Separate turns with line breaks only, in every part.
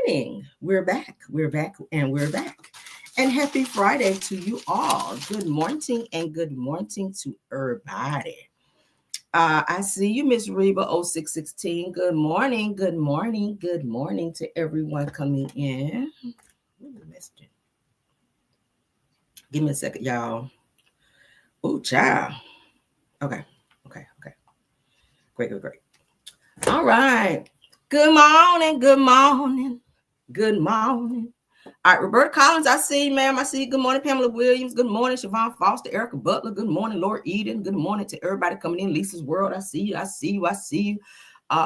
morning. We're back, and we're back. And happy Friday to you all. Good morning and good morning to everybody. I see you, Miss Reba 0616. Good morning, good morning, good morning to everyone coming in. Give me a second, y'all. Oh, child. Okay. Great. All right. Good morning. All right, Roberta Collins, I see you, ma'am. I see you. Good morning, Pamela Williams. Good morning, Siobhan Foster, Erica Butler. Good morning, Laura Eden. Good morning to everybody coming in. Lisa's World, I see you.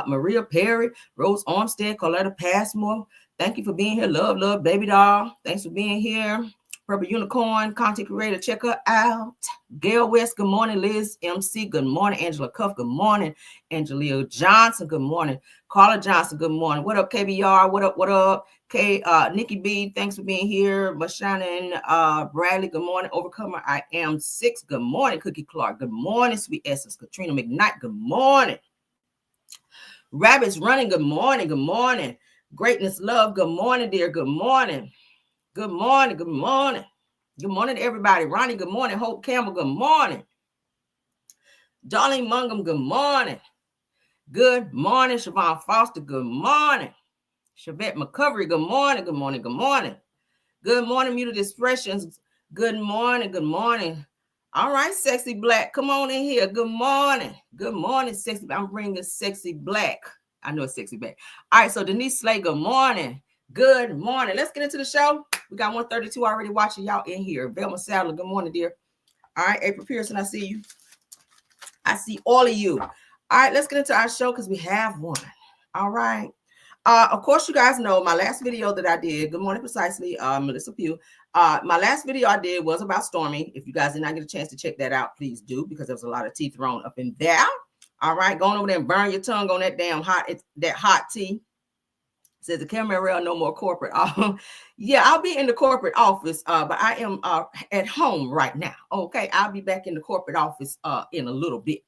Maria Perry, Rose Armstead, Coletta Passmore. Thank you for being here. Love, baby doll. Thanks for being here. Purple Unicorn, content creator, check her out. Gail West, good morning. Liz MC, good morning. Angela Cuff, good morning. Angelia Johnson, good morning. Carla Johnson, good morning. What up, KBR? What up? Nikki B, thanks for being here. Mashannon Bradley, good morning. Overcomer, I am 6. Good morning. Cookie Clark, good morning. Sweet Essence, Katrina McKnight, good morning. Rabbits Running, good morning. Greatness Love, good morning, dear. Good morning. Good morning to everybody. Ronnie, good morning. Hope Campbell, good morning. Darlene Mungum, good morning. Good morning. Siobhan Foster, good morning. Chevette McCovery, good morning. Good morning, Muted Expressions. Good morning. All right, Sexy Black, come on in here. Good morning, Sexy. I'm bringing Sexy Black. I know it's Sexy Black. All right, so Denise Slay, good morning. Let's get into the show. We got 132 already watching y'all in here. Velma Sadler, good morning, dear. All right, April Pearson, I see you. I see all of you. All right, let's get into our show because we have one. All right. Of course, you guys know my last video that I did. Good morning, precisely, Melissa Pugh. My last video I did was about Stormy. If you guys did not get a chance to check that out, please do, because there was a lot of tea thrown up in there. All right, going over there and burn your tongue on that damn hot tea. Says the camera rail, no more corporate. Yeah, I'll be in the corporate office, but I am at home right now. Okay, I'll be back in the corporate office in a little bit.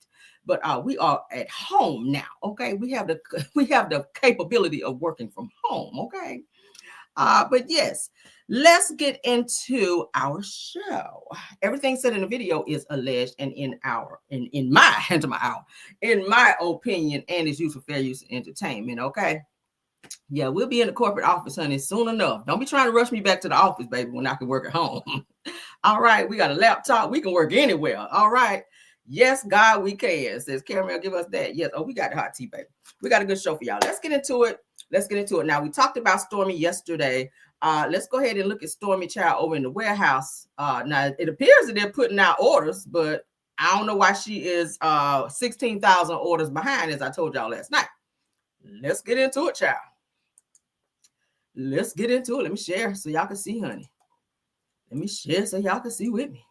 But we are at home now. Okay, we have the capability of working from home. Okay, but yes, let's get into our show. Everything said in the video is alleged, and in my opinion, and is used for fair use and entertainment. Okay. Yeah, we'll be in the corporate office, honey, soon enough. Don't be trying to rush me back to the office, baby, when I can work at home. All right, we got a laptop. We can work anywhere. All right. Yes, God, we can. Says Caramel, give us that. Yes. Oh, we got the hot tea, baby. We got a good show for y'all. Let's get into it. Now, we talked about Stormy yesterday. Let's go ahead and look at Stormy Child over in the warehouse. Now, it appears that they're putting out orders, but I don't know why she is 16,000 orders behind, as I told y'all last night. Let's get into it, child. Let's get into it. Let me share so y'all can see, honey. Let me share so y'all can see with me.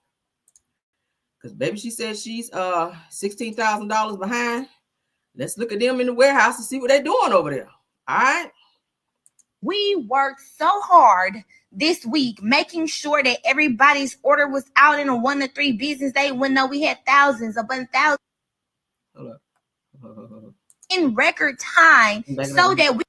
Because, baby, she said she's $16,000 behind. Let's look at them in the warehouse and see what they're doing over there. All right.
We worked so hard this week making sure that everybody's order was out in a 1 to 3 business day when we had thousands upon thousands.
Hold up.
In record time so that we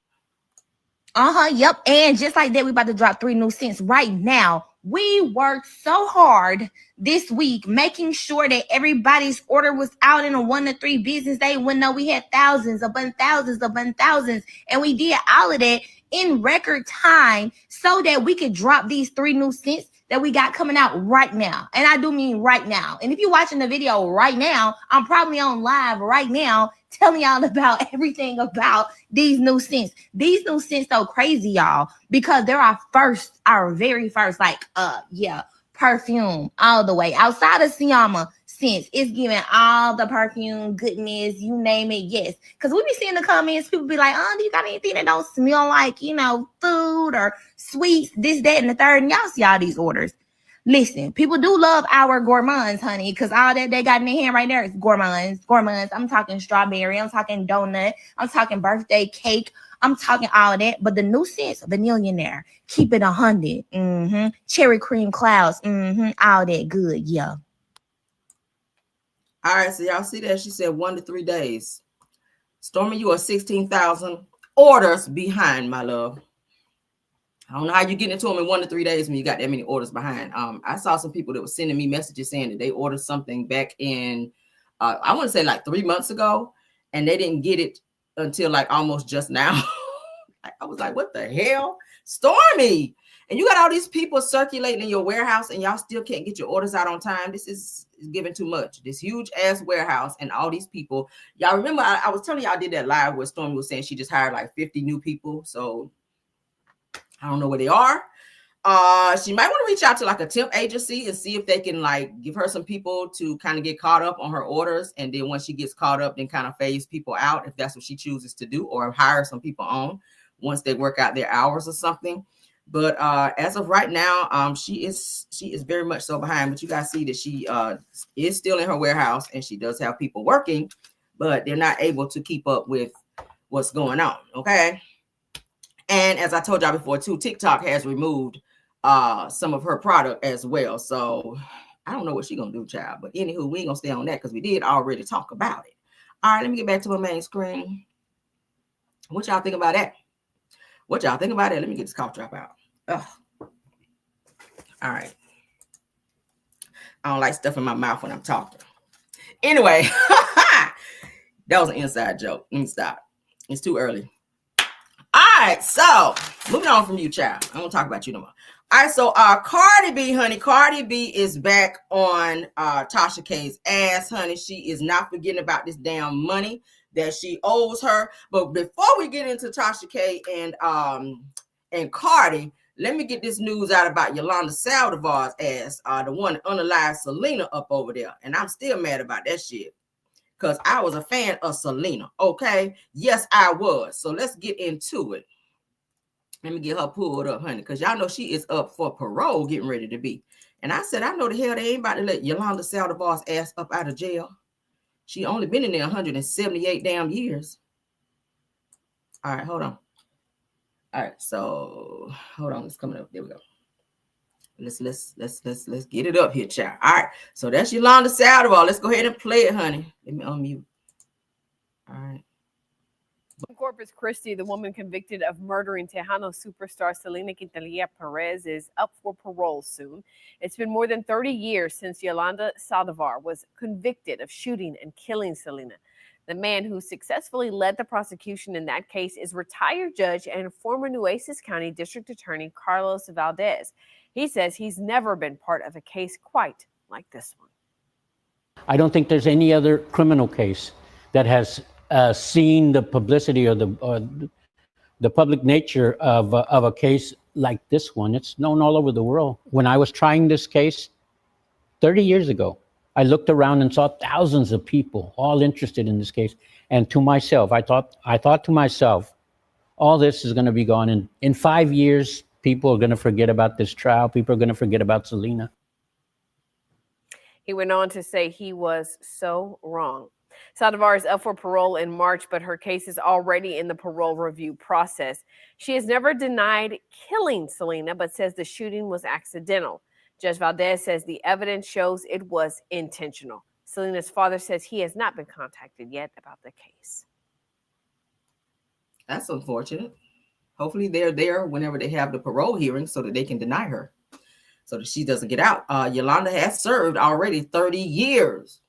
yep. And just like that, we about to drop 3 new scents right now. We worked so hard this week making sure that everybody's order was out in a 1 to 3 business day when we had thousands upon thousands. And we did all of that in record time so that we could drop these 3 new scents that we got coming out right now. And I do mean right now. And if you're watching the video right now, I'm probably on live right now telling y'all about everything about these new scents. These new scents so crazy, y'all, because they're our very first, perfume all the way. Outside of Siama scents, it's giving all the perfume goodness, you name it, yes. Because we be seeing the comments, people be like, do you got anything that don't smell like, food or sweets, this, that, and the third? And y'all see all these orders. Listen, people do love our gourmands, honey, because all that they got in their hand right there is gourmands. I'm talking strawberry. I'm talking donut. I'm talking birthday cake. I'm talking all that. But the new scents, vanillionaire, keep it 100. Cherry cream clouds. All that good, yeah.
All right, so y'all see that? She said 1 to 3 days. Stormy, you are 16,000 orders behind, my love. I don't know how you get into them in 1 to 3 days when you got that many orders behind. I saw some people that were sending me messages saying that they ordered something back in, I want to say like 3 months ago, and they didn't get it until like almost just now. I was like, what the hell? Stormy. And you got all these people circulating in your warehouse and y'all still can't get your orders out on time. This is giving too much. This huge ass warehouse and all these people. Y'all remember I was telling y'all I did that live where Stormy was saying she just hired like 50 new people. So I don't know where they are. She might want to reach out to like a temp agency and see if they can like give her some people to kind of get caught up on her orders. And then once she gets caught up, then kind of phase people out if that's what she chooses to do, or hire some people on once they work out their hours or something. But as of right now, she is very much so behind. But you guys see that she is still in her warehouse and she does have people working, but they're not able to keep up with what's going on. Okay. And as I told y'all before too, TikTok has removed some of her product as well. So I don't know what she's gonna do, child. But anywho, we ain't gonna stay on that because we did already talk about it. All right, let me get back to my main screen. What y'all think about that? What y'all think about it? Let me get this cough drop out. Ugh. All right. I don't like stuff in my mouth when I'm talking. Anyway, that was an inside joke. Let me stop. It's too early. All right, so moving on from you, child. I won't talk about you no more. All right, so Cardi B, honey. Cardi B is back on Tasha K's ass, honey. She is not forgetting about this damn money that she owes her. But before we get into Tasha K and Cardi, let me get this news out about Yolanda Saldivar's ass, the one that unalived Selena up over there. And I'm still mad about that shit because I was a fan of Selena, okay? Yes, I was. So let's get into it. Let me get her pulled up, honey, because y'all know she is up for parole, getting ready to be. And I said, I know the hell they ain't about to let Yolanda Saldivar's ass up out of jail. She only been in there 178 damn years. All right, hold on. All right, so hold on, it's coming up. There we go. Let's get it up here, child. All right, so that's Yolanda Saldivar. Let's go ahead and play it, honey. Let me unmute. All right.
Corpus Christi, the woman convicted of murdering Tejano superstar Selena Quintanilla Perez, is up for parole soon. It's been more than 30 years since Yolanda Saldivar was convicted of shooting and killing Selena. The man who successfully led the prosecution in that case is retired judge and former Nueces County District Attorney Carlos Valdez. He says he's never been part of a case quite like this one.
I don't think there's any other criminal case that has seen the publicity or the public nature of a case like this one. It's known all over the world. When I was trying this case 30 years ago, I looked around and saw thousands of people all interested in this case. And to myself, I thought to myself, all this is going to be gone. In 5 years, people are going to forget about this trial. People are going to forget about Selena.
He went on to say he was so wrong. Saldivar is up for parole in March, but her case is already in the parole review process. She has never denied killing Selena, but says the shooting was accidental. Judge Valdez says the evidence shows it was intentional. Selena's father says he has not been contacted yet about the case.
That's unfortunate. Hopefully they're there whenever they have the parole hearing so that they can deny her, so that she doesn't get out. Yolanda has served already 30 years.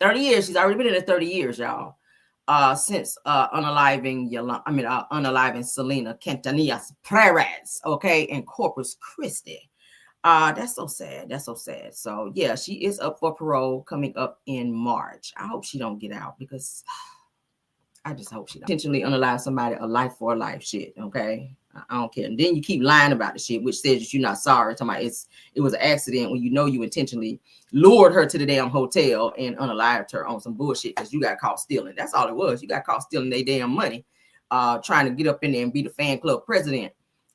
30 years. She's already been in there 30 years, y'all. Since unaliving Selena Quintanilla Perez, okay, in Corpus Christi. That's so sad. That's so sad. So yeah, she is up for parole coming up in March. I hope she don't get out because I just hope she don't intentionally unalive somebody a life for a life shit. Okay. I don't care. And then you keep lying about the shit, which says that you're not sorry. Talking about it was an accident when you know you intentionally lured her to the damn hotel and unalived her on some bullshit because you got caught stealing. That's all it was. You got caught stealing their damn money, trying to get up in there and be the fan club president.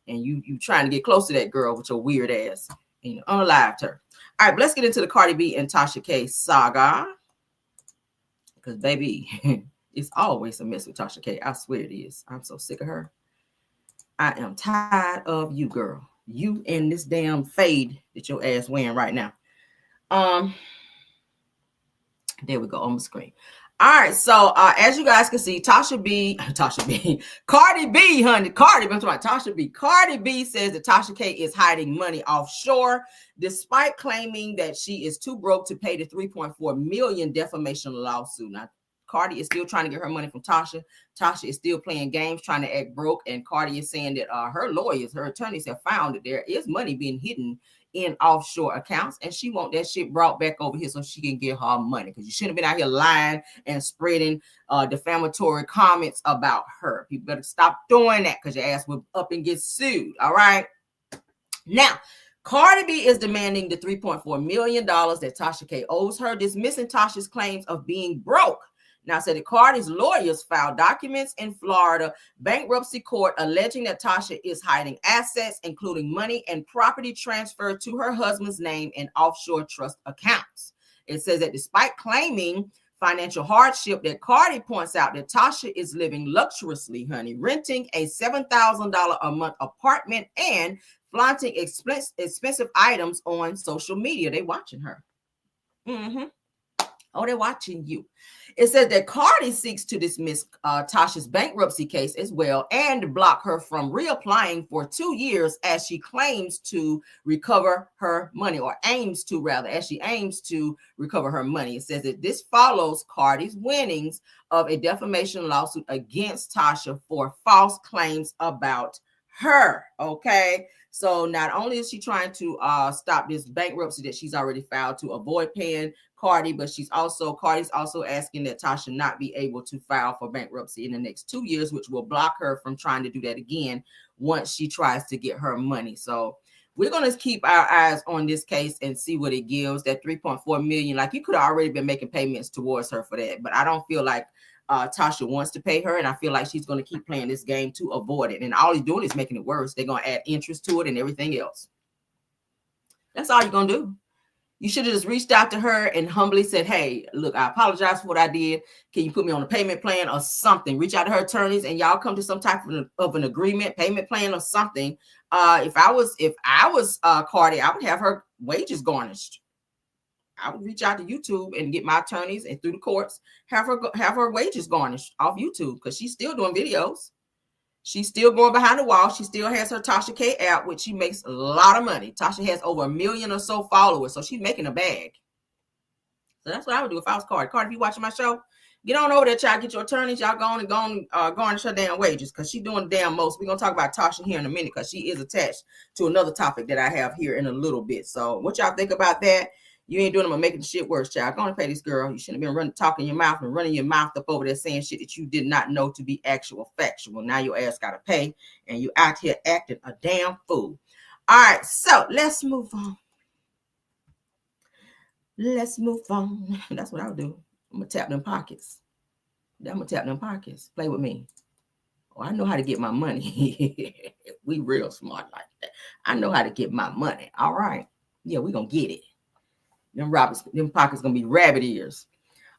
And you trying to get close to that girl with your weird ass and you unalived her. All right, let's get into the Cardi B and Tasha K saga. Because baby, it's always a mess with Tasha K. I swear it is. I'm so sick of her. I am tired of you, girl. You and this damn fade that your ass wearing right now. There we go on the screen. All right, so as you guys can see, Cardi B, honey, Cardi B, I'm talking Tasha B. Cardi B says that Tasha K is hiding money offshore, despite claiming that she is too broke to pay the $3.4 million defamation lawsuit. Now, Cardi is still trying to get her money from Tasha. Tasha is still playing games, trying to act broke, and Cardi is saying that her lawyers, her attorneys have found that there is money being hidden in offshore accounts, and she want that shit brought back over here so she can get her money, because you shouldn't have been out here lying and spreading defamatory comments about her. People better stop doing that, because your ass will up and get sued. All right, now Cardi B is demanding the $3.4 million that Tasha K owes her, dismissing Tasha's claims of being broke. Now, said that Cardi's lawyers filed documents in Florida bankruptcy court alleging that Tasha is hiding assets, including money and property transferred to her husband's name in offshore trust accounts. It says that despite claiming financial hardship, that Cardi points out that Tasha is living luxuriously, honey, renting a $7,000 a month apartment and flaunting expensive items on social media. They watching her. Oh, they're watching you. It says that Cardi seeks to dismiss Tasha's bankruptcy case as well and block her from reapplying for 2 years as she claims to recover her money, or aims to recover her money. It says that this follows Cardi's winnings of a defamation lawsuit against Tasha for false claims about her. Okay. So not only is she trying to stop this bankruptcy that she's already filed to avoid paying Cardi, but Cardi's also asking that Tasha not be able to file for bankruptcy in the next 2 years, which will block her from trying to do that again once she tries to get her money. So we're going to keep our eyes on this case and see what it gives. That $3.4 million, like, you could have already been making payments towards her for that, but I don't feel like Tasha wants to pay her, and I feel like she's going to keep playing this game to avoid it. And all he's doing is making it worse. They're going to add interest to it and everything else. That's all you're going to do. You should have just reached out to her and humbly said, hey, look, I apologize for what I did. Can you put me on a payment plan or something? Reach out to her attorneys and y'all come to some type of an agreement, payment plan or something. If I was Cardi, I would have her wages garnished. I would reach out to YouTube and get my attorneys, and through the courts, have her wages garnished off YouTube, because she's still doing videos. She's still going behind the wall. She still has her Tasha K app, which she makes a lot of money. Tasha has over 1 million or so followers, so she's making a bag. So that's what I would do if I was Cardi. Cardi, if you watching my show, get on over there, child. Get your attorneys. Y'all go and garnish her damn wages, because she's doing the damn most. We're going to talk about Tasha here in a minute, because she is attached to another topic that I have here in a little bit. So what y'all think about that? You ain't doing them, making the shit worse, child. Go on and pay this girl. You shouldn't have been talking your mouth and running your mouth up over there saying shit that you did not know to be actual factual. Now your ass got to pay, and you out here acting a damn fool. All right, so let's move on. Let's move on. That's what I'll do. I'm going to tap them pockets. Play with me. Oh, I know how to get my money. We real smart like that. I know how to get my money. All right. Yeah, we going to get it. Them pockets gonna be rabbit ears.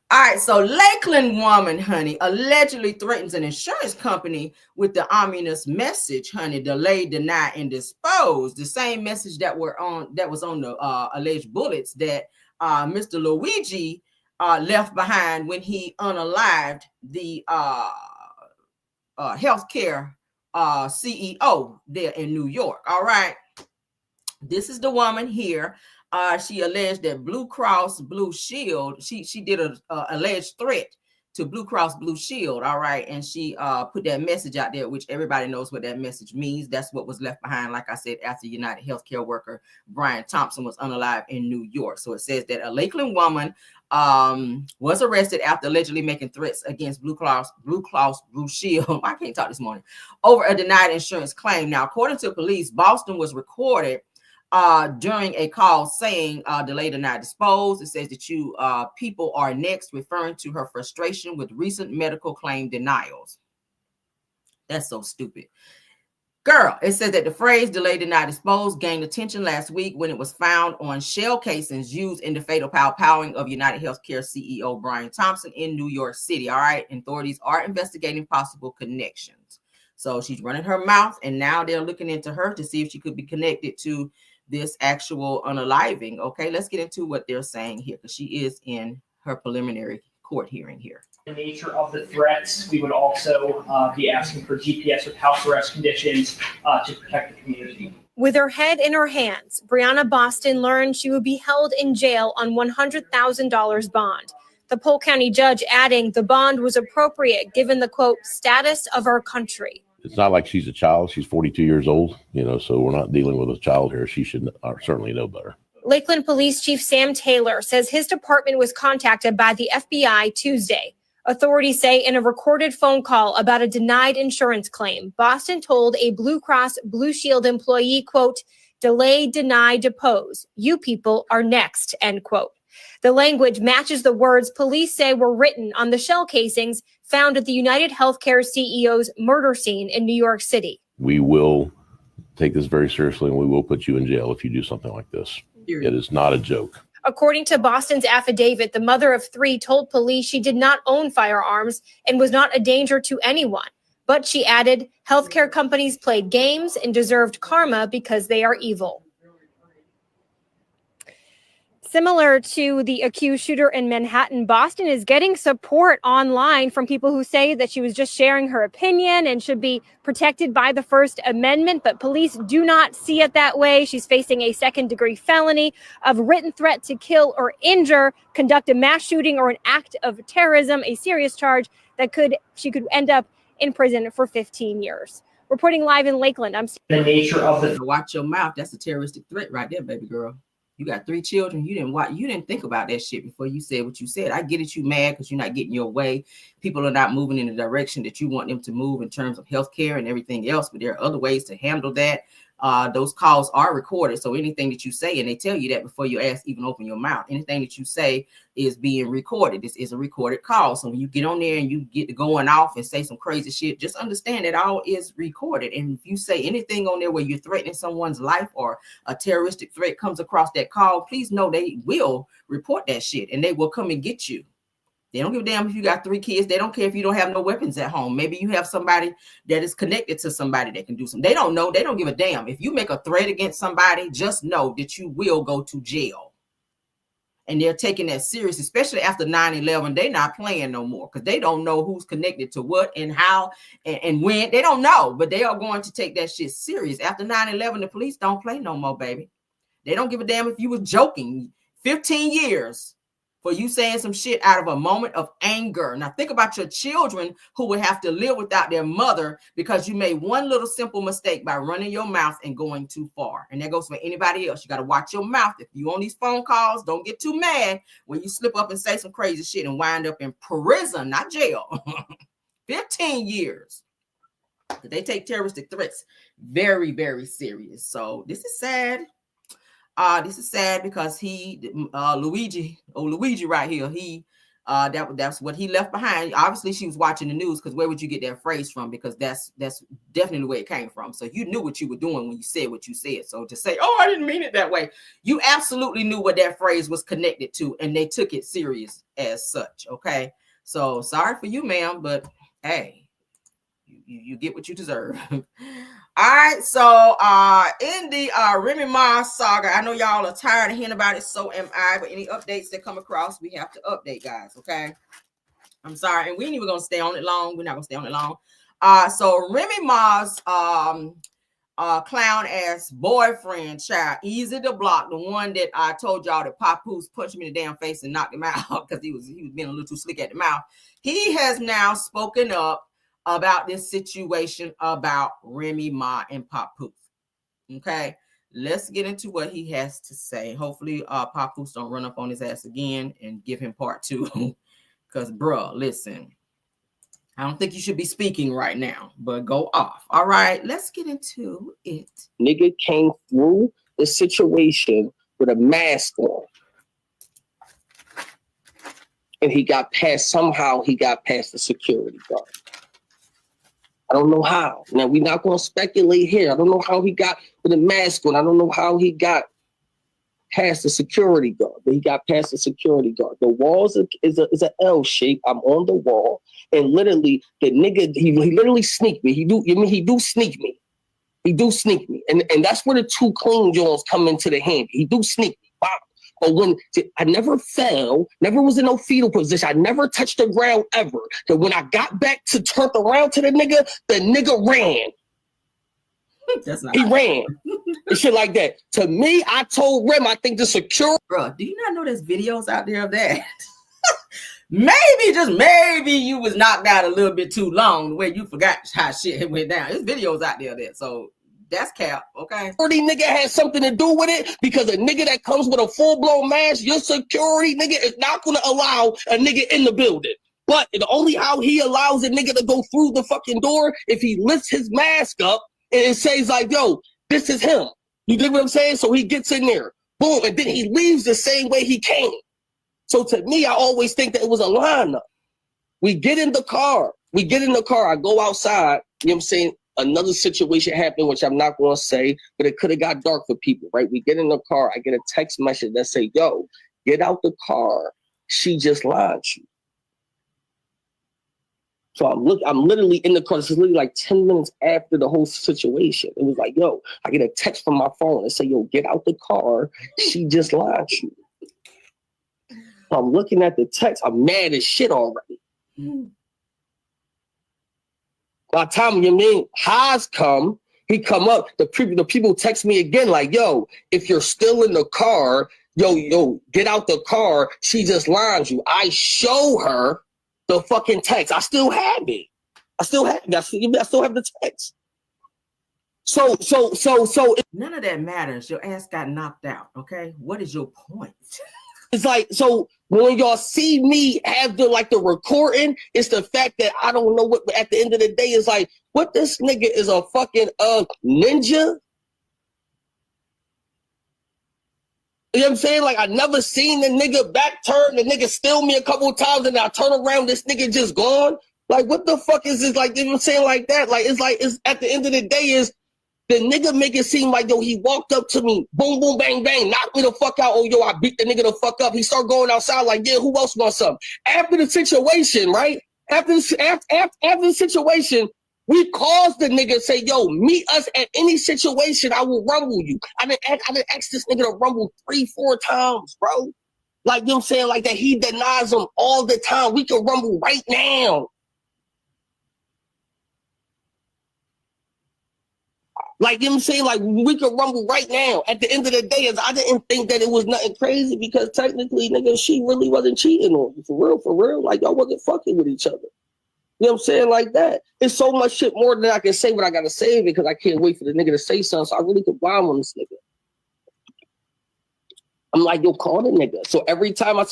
All right, so Lakeland woman, honey, allegedly threatens an insurance company with the ominous message, honey, delay, deny, and dispose. The same message that was on the alleged bullets that Mr. Luigi left behind when he unalived the healthcare CEO there in New York. All right, this is the woman here. She alleged that Blue Cross Blue Shield, she did a alleged threat to Blue Cross Blue Shield, all right, and she put that message out there, which everybody knows what that message means. That's what was left behind, like I said, after United Healthcare worker Brian Thompson was unalived in New York. So it says that a Lakeland woman was arrested after allegedly making threats against Blue Cross Blue Shield. I can't talk this morning, over a denied insurance claim. Now, according to police, Boston was recorded during a call saying delay, deny, dispose. It says that you people are next, referring to her frustration with recent medical claim denials. That's so stupid. Girl, it says that the phrase delay, deny, dispose gained attention last week when it was found on shell casings used in the fatal powering of United Healthcare CEO Brian Thompson in New York City. All right, authorities are investigating possible connections. So she's running her mouth, and now they're looking into her to see if she could be connected to this actual unaliving. Okay, let's get into what they're saying here, because she is in her preliminary court hearing here.
The nature of the threats, we would also be asking for GPS with house arrest conditions to protect the community.
With her head in her hands, Brianna Boston learned she would be held in jail on $100,000 bond. The Polk County judge adding the bond was appropriate given the, quote, status of our country.
It's not like she's a child. She's 42 years old, so we're not dealing with a child here. She should certainly know better.
Lakeland Police Chief Sam Taylor says his department was contacted by the FBI Tuesday. Authorities say in a recorded phone call about a denied insurance claim, Boston told a Blue Cross Blue Shield employee, quote, delay, deny, depose. You people are next, end quote. The language matches the words police say were written on the shell casings found at the United Healthcare CEO's murder scene in New York City.
We will take this very seriously, and we will put you in jail if you do something like this. It is not a joke.
According to Boston's affidavit, the mother of three told police she did not own firearms and was not a danger to anyone. But she added, healthcare companies played games and deserved karma because they are evil. Similar to the accused shooter in Manhattan, Boston is getting support online from people who say that she was just sharing her opinion and should be protected by the First Amendment, but police do not see it that way. She's facing a second-degree felony of written threat to kill or injure, conduct a mass shooting, or an act of terrorism, a serious charge that she could end up in prison for 15 years. Reporting live in Lakeland, I'm
the nature of the
watch your mouth. That's a terroristic threat right there, baby girl. You got 3 children. You didn't think about that shit before you said what you said. I get it. You mad because you're not getting your way. People are not moving in the direction that you want them to move in terms of healthcare and everything else. But there are other ways to handle that. Those calls are recorded. So anything that you say, and they tell you that before you even open your mouth, anything that you say is being recorded. This is a recorded call. So when you get on there and you get to going off and say some crazy shit, just understand that all is recorded. And if you say anything on there where you're threatening someone's life or a terroristic threat comes across that call, please know they will report that shit and they will come and get you. They don't give a damn if you got 3 kids. They don't care if you don't have no weapons at home. Maybe you have somebody that is connected to somebody that can do something. They don't know. They don't give a damn. If you make a threat against somebody, just know that you will go to jail. And they're taking that serious, especially after 9/11. They're not playing no more because they don't know who's connected to what and how and when. They don't know, but they are going to take that shit serious. After 9/11, the police don't play no more, baby. They don't give a damn if you were joking. 15 years. For you saying some shit out of a moment of anger. Now think about your children who would have to live without their mother because you made one little simple mistake by running your mouth and going too far. And that goes for anybody else. You got to watch your mouth. If you on these phone calls, don't get too mad when you slip up and say some crazy shit and wind up in prison, not jail. 15 years. They take terroristic threats very, very serious. So this is sad. This is sad because Luigi right here, that's what he left behind. Obviously, she was watching the news because where would you get that phrase from? Because that's definitely where it came from. So you knew what you were doing when you said what you said. So to say, oh, I didn't mean it that way, you absolutely knew what that phrase was connected to, and they took it serious as such. Okay, so sorry for you, ma'am, but hey, you get what you deserve. All right, so in the Remy Ma saga, I know y'all are tired of hearing about it, so am I, but any updates that come across, we have to update, guys, okay? I'm sorry, and we ain't even gonna stay on it long. We're not gonna stay on it long. So Remy Ma's clown-ass boyfriend, child, easy to block, the one that I told y'all that Papoose punched me in the damn face and knocked him out because he was being a little too slick at the mouth. He has now spoken up about this situation about Remy Ma and Papoose. Okay, let's get into what he has to say. Hopefully, Papoose don't run up on his ass again and give him part 2. Because, bruh, listen, I don't think you should be speaking right now, but go off. All right, let's get into it.
Nigga came through the situation with a mask on. And somehow he got past the security guard. I don't know how. Now, we're not going to speculate here. I don't know how he got with a mask on. I don't know how he got past the security guard, but he got past the security guard. The walls is an L shape. I'm on the wall, and literally, the nigga, he literally sneaked me. He do sneak me. He do sneak me. And that's where the 2 clean Jones come into the hand. He do sneak me. Wow. But when I never fell, never was in no fetal position, I never touched the ground ever. So when I got back to turn around to the nigga ran.
That's not
he ran. And shit like that. To me, I told Rem, I think the security.
Bro, do you not know there's videos out there of that? Maybe, just maybe you was knocked out a little bit too long the way you forgot how shit went down. There's videos out there of that. So that's cap, okay?
Security nigga has something to do with it because a nigga that comes with a full-blown mask, your security nigga is not going to allow a nigga in the building. But the only how he allows a nigga to go through the fucking door if he lifts his mask up and it says like, yo, this is him. You dig what I'm saying? So he gets in there. Boom. And then he leaves the same way he came. So to me, I always think that it was a lineup. We get in the car. I go outside. You know what I'm saying? Another situation happened, which I'm not going to say, but it could have got dark for people, right? We get in the car. I get a text message that say, yo, get out the car. She just lied to you. So I'm literally in the car. This is literally like 10 minutes after the whole situation. It was like, yo, I get a text from my phone and say, yo, get out the car. She just lied to you. So I'm looking at the text. I'm mad as shit already. By the time Haas come, he come up. The people text me again like, yo, if you're still in the car, yo, get out the car. She just lied to you. I show her the fucking text. I still have it. I still have the text. So
none of that matters. Your ass got knocked out. Okay, what is your point?
It's like, so when y'all see me have the recording, it's the fact that I don't know what. At the end of the day, it's like, what, this nigga is a fucking ninja. You know what I'm saying? Like, I never seen the nigga back turn, the nigga steal me a couple of times, and I turn around, this nigga just gone. Like, what the fuck is this? Like, you know what I'm saying? Like that. Like, it's at the end of the day is the nigga make it seem like, yo, he walked up to me, boom, boom, bang, bang, knocked me the fuck out. Oh, yo, I beat the nigga the fuck up. He started going outside like, yeah, who else wants something? After the situation, right? After the situation, we caused the nigga say, yo, meet us at any situation. I will rumble you. I didn't ask this nigga to rumble 3-4 times, bro. Like, you know what I'm saying? Like that he denies them all the time. We can rumble right now. Like, you know what I'm saying? Like, we could rumble right now. At the end of the day, I didn't think that it was nothing crazy because technically, nigga, she really wasn't cheating on me. For real. Like, y'all wasn't fucking with each other. You know what I'm saying? Like that. It's so much shit more than I can say what I got to say because I can't wait for the nigga to say something. So I really could bomb on this nigga. I'm like, yo, call the nigga. So every time I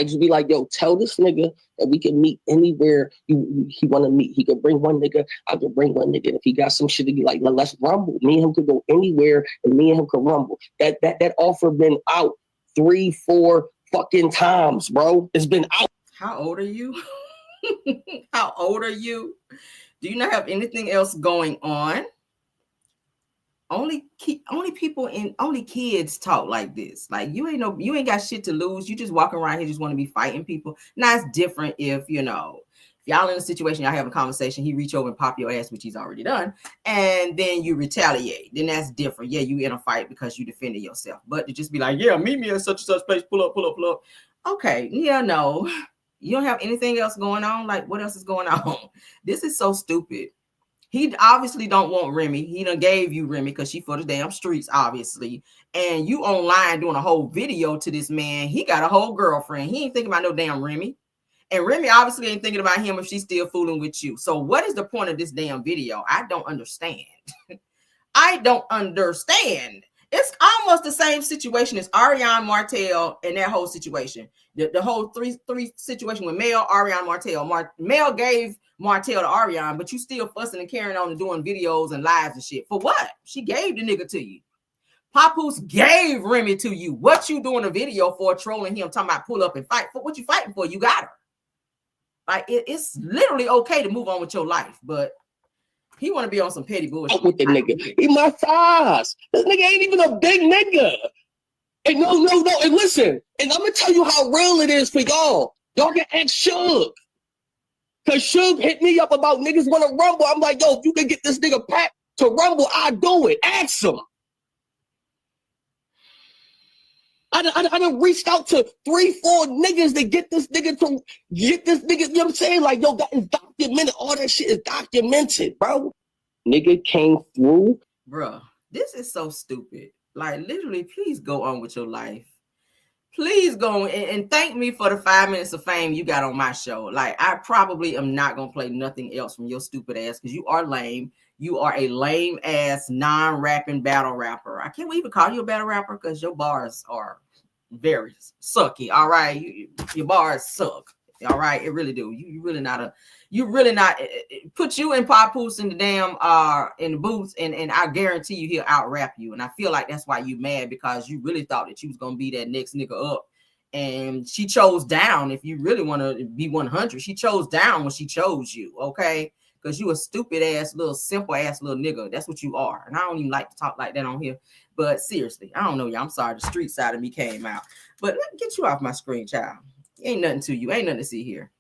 just be like, yo, tell this nigga that we can meet anywhere he want to meet. He could bring one nigga. I could bring one nigga. If he got some shit to be like, let's rumble. Me and him could go anywhere and me and him could rumble. That offer been out 3-4 fucking times, bro. It's been out.
How old are you? How old are you? Do you not have anything else going on? Only kids talk like this. Like, you ain't got shit to lose. You just walking around here just want to be fighting people. Now it's different if y'all in a situation, y'all having a conversation, he reach over and pop your ass, which he's already done, and then you retaliate. Then that's different. Yeah, you in a fight because you defended yourself. But to just be like, yeah, meet me at such and such place, pull up. Okay, yeah, no. You don't have anything else going on? Like, what else is going on? This is so stupid. He obviously don't want Remy. He done gave you Remy because she for the damn streets, obviously. And you online doing a whole video to this man. He got a whole girlfriend. He ain't thinking about no damn Remy. And Remy obviously ain't thinking about him if she's still fooling with you. So what is the point of this damn video? I don't understand. I don't understand. It's almost the same situation as Ariane Martel and that whole situation. The whole three situation with Mel, Ariane, Martel. Mel gave Martel to Ariane, but you still fussing and carrying on and doing videos and lives and shit. For what? She gave the nigga to you. Papoose gave Remy to you. What you doing a video for, trolling him, talking about pull up and fight? For what you fighting for? You got her. Like, it's literally okay to move on with your life, but he want to be on some petty bullshit.
With the nigga. He my size. This nigga ain't even a big nigga. And no. And listen, and I'm going to tell you how real it is for y'all. Y'all can ask Suge. Because Suge hit me up about niggas want to rumble. I'm like, yo, if you can get this nigga Pat to rumble, I do it. Ask him. I done reached out to 3-4 niggas to get this nigga, you know what I'm saying? Like, yo, that is documented. All that shit is documented, bro. Nigga came through.
Bruh, this is so stupid. Like, literally, please go on with your life. Please go and thank me for the 5 minutes of fame you got on my show. Like, I probably am not going to play nothing else from your stupid ass because you are lame. You are a lame ass non-rapping battle rapper. I can't even call you a battle rapper because your bars are very sucky. All right. Your bars suck. All right. It really do. You really not put you and Papoose in the damn in the booth and I guarantee you he'll out rap you. And I feel like that's why you mad because you really thought that you was gonna be that next nigga up. And she chose down. If you really want to be 100, she chose down when she chose you. Okay. Because you a stupid ass little simple ass little nigga. That's what you are. And I don't even like to talk like that on here. But seriously, I don't know y'all. I'm sorry, the street side of me came out. But let me get you off my screen, child. Ain't nothing to you. Ain't nothing to see here.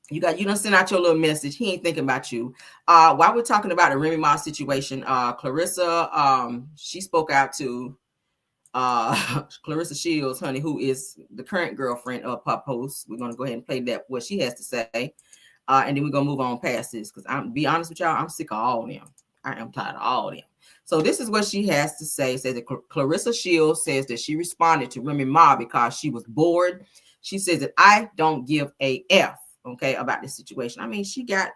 You done send out your little message. He ain't thinking about you. While we're talking about the Remy Ma situation, Clarissa, she spoke out to Clarissa Shields, honey, who is the current girlfriend of Papoose. We're gonna go ahead and play that what she has to say. And then we're gonna move on past this because I'm be honest with y'all, I'm sick of all of them. I am tired of all of them. So this is what she has to say. It says that Clarissa Shields says that she responded to Remy Ma because she was bored. She says that I don't give a F, okay, about this situation. I mean, she got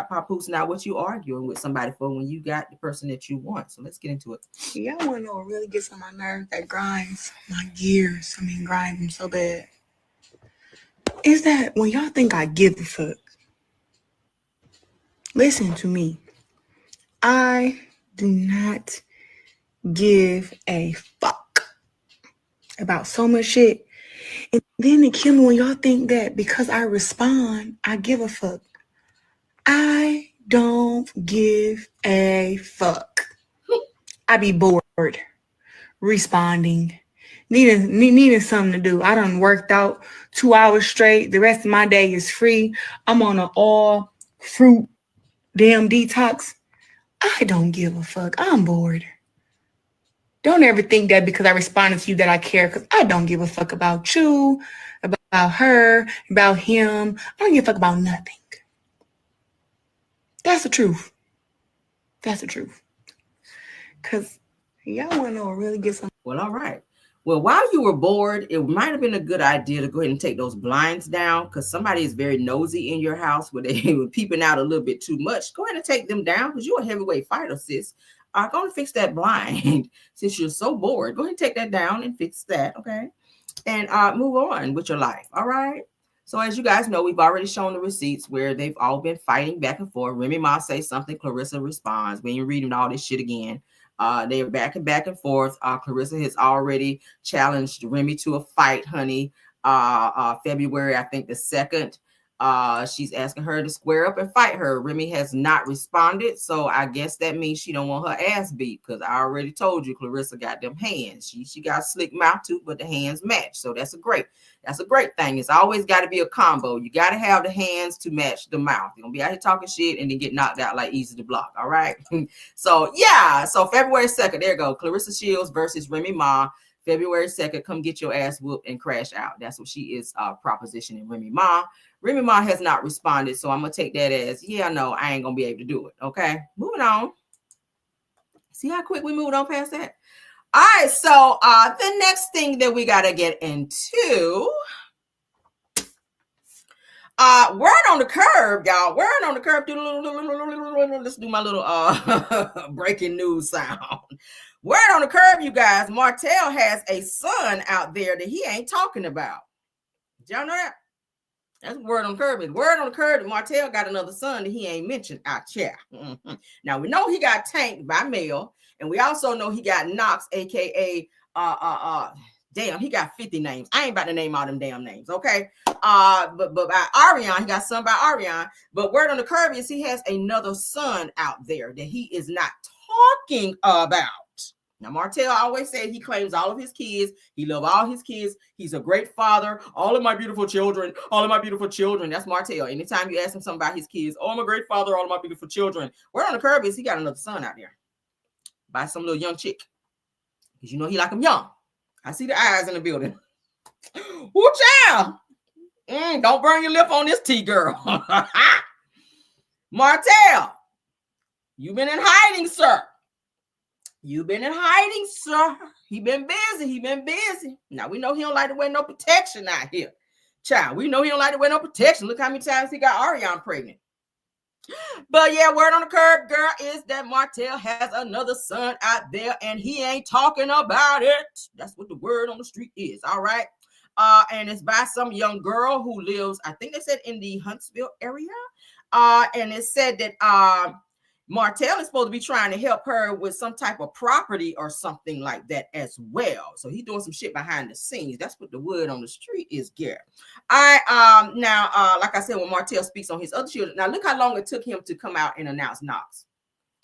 Papoose. Now what you arguing with somebody for when you got the person that you want? So let's get into it.
Y'all want to know what really gets on my nerves, that grinds my gears. I mean, grinds them so bad. Is that when y'all think I give a fuck? Listen to me. I do not give a fuck about so much shit. And then it kill me when y'all think that because I respond, I give a fuck. I don't give a fuck. I be bored, responding, needing something to do. I done worked out 2 hours straight. The rest of my day is free. I'm on an all fruit damn detox. I don't give a fuck. I'm bored. Don't ever think that because I responded to you that I care, because I don't give a fuck about you, about her, about him. I don't give a fuck about nothing. That's the truth. That's the truth. Because y'all want to know what really gets on.
Well, all right. Well, while you were bored, it might have been a good idea to go ahead and take those blinds down because somebody is very nosy in your house where they were peeping out a little bit too much. Go ahead and take them down because you're a heavyweight fighter, sis. Go and fix that blind since you're so bored. Go ahead and take that down and fix that, okay? And move on with your life, all right? So as you guys know, we've already shown the receipts where they've all been fighting back and forth. Remy Ma says something, Clarissa responds. We ain't reading all this shit again. They are back and forth. Clarissa has already challenged Remy to a fight, honey. February, I think the 2nd. She's asking her to square up and fight her. Remy has not responded, so I guess that means she don't want her ass beat because I already told you Clarissa got them hands. She got slick mouth too, but the hands match. So that's a great thing. It's always got to be a combo. You got to have the hands to match the mouth. You're gonna be out here talking shit and then get knocked out like easy to block. All right. So yeah. So February 2nd, there you go. Clarissa Shields versus Remy Ma. February 2nd, come get your ass whooped and crash out. That's what she is propositioning Remy Ma. Remy Ma has not responded, so I'm going to take that as, yeah, no, I ain't going to be able to do it, okay? Moving on. See how quick we moved on past that? All right, so the next thing that we got to get into, word on the curb, y'all. Word on the curb. Let's do my little breaking news sound. Word on the curb, you guys. Martel has a son out there that he ain't talking about. Did y'all know that? That's word on the curb. Word on the curb that Martel got another son that he ain't mentioned out there. Mm-hmm. Now we know he got tanked by mail, and we also know he got Knox, aka damn, he got 50 names. I ain't about to name all them damn names, okay? But by Ariane, he got son by Ariane. But word on the curb is he has another son out there that he is not talking about. Now, Martel always said he claims all of his kids. He loves all his kids. He's a great father. All of my beautiful children. All of my beautiful children. That's Martel. Anytime you ask him something about his kids, oh, I'm a great father. All of my beautiful children. Word on the curb is he got another son out there by some little young chick. Because you know he like him young. I see the eyes in the building. Woo, child. Don't burn your lip on this tea, girl. Martel, you've been in hiding, sir. You've been in hiding, sir. He been busy. Now, we know he don't like to wear no protection out here. Child, we know he don't like to wear no protection. Look how many times he got Ariana pregnant. But yeah, word on the curb, girl, is that Martel has another son out there, and he ain't talking about it. That's what the word on the street is, all right? And it's by some young girl who lives, I think they said, in the Huntsville area. And it said that Martel is supposed to be trying to help her with some type of property or something like that as well. So he's doing some shit behind the scenes. That's what the word on the street is, Gary. Now, like I said, when Martel speaks on his other children, now look how long it took him to come out and announce Knox.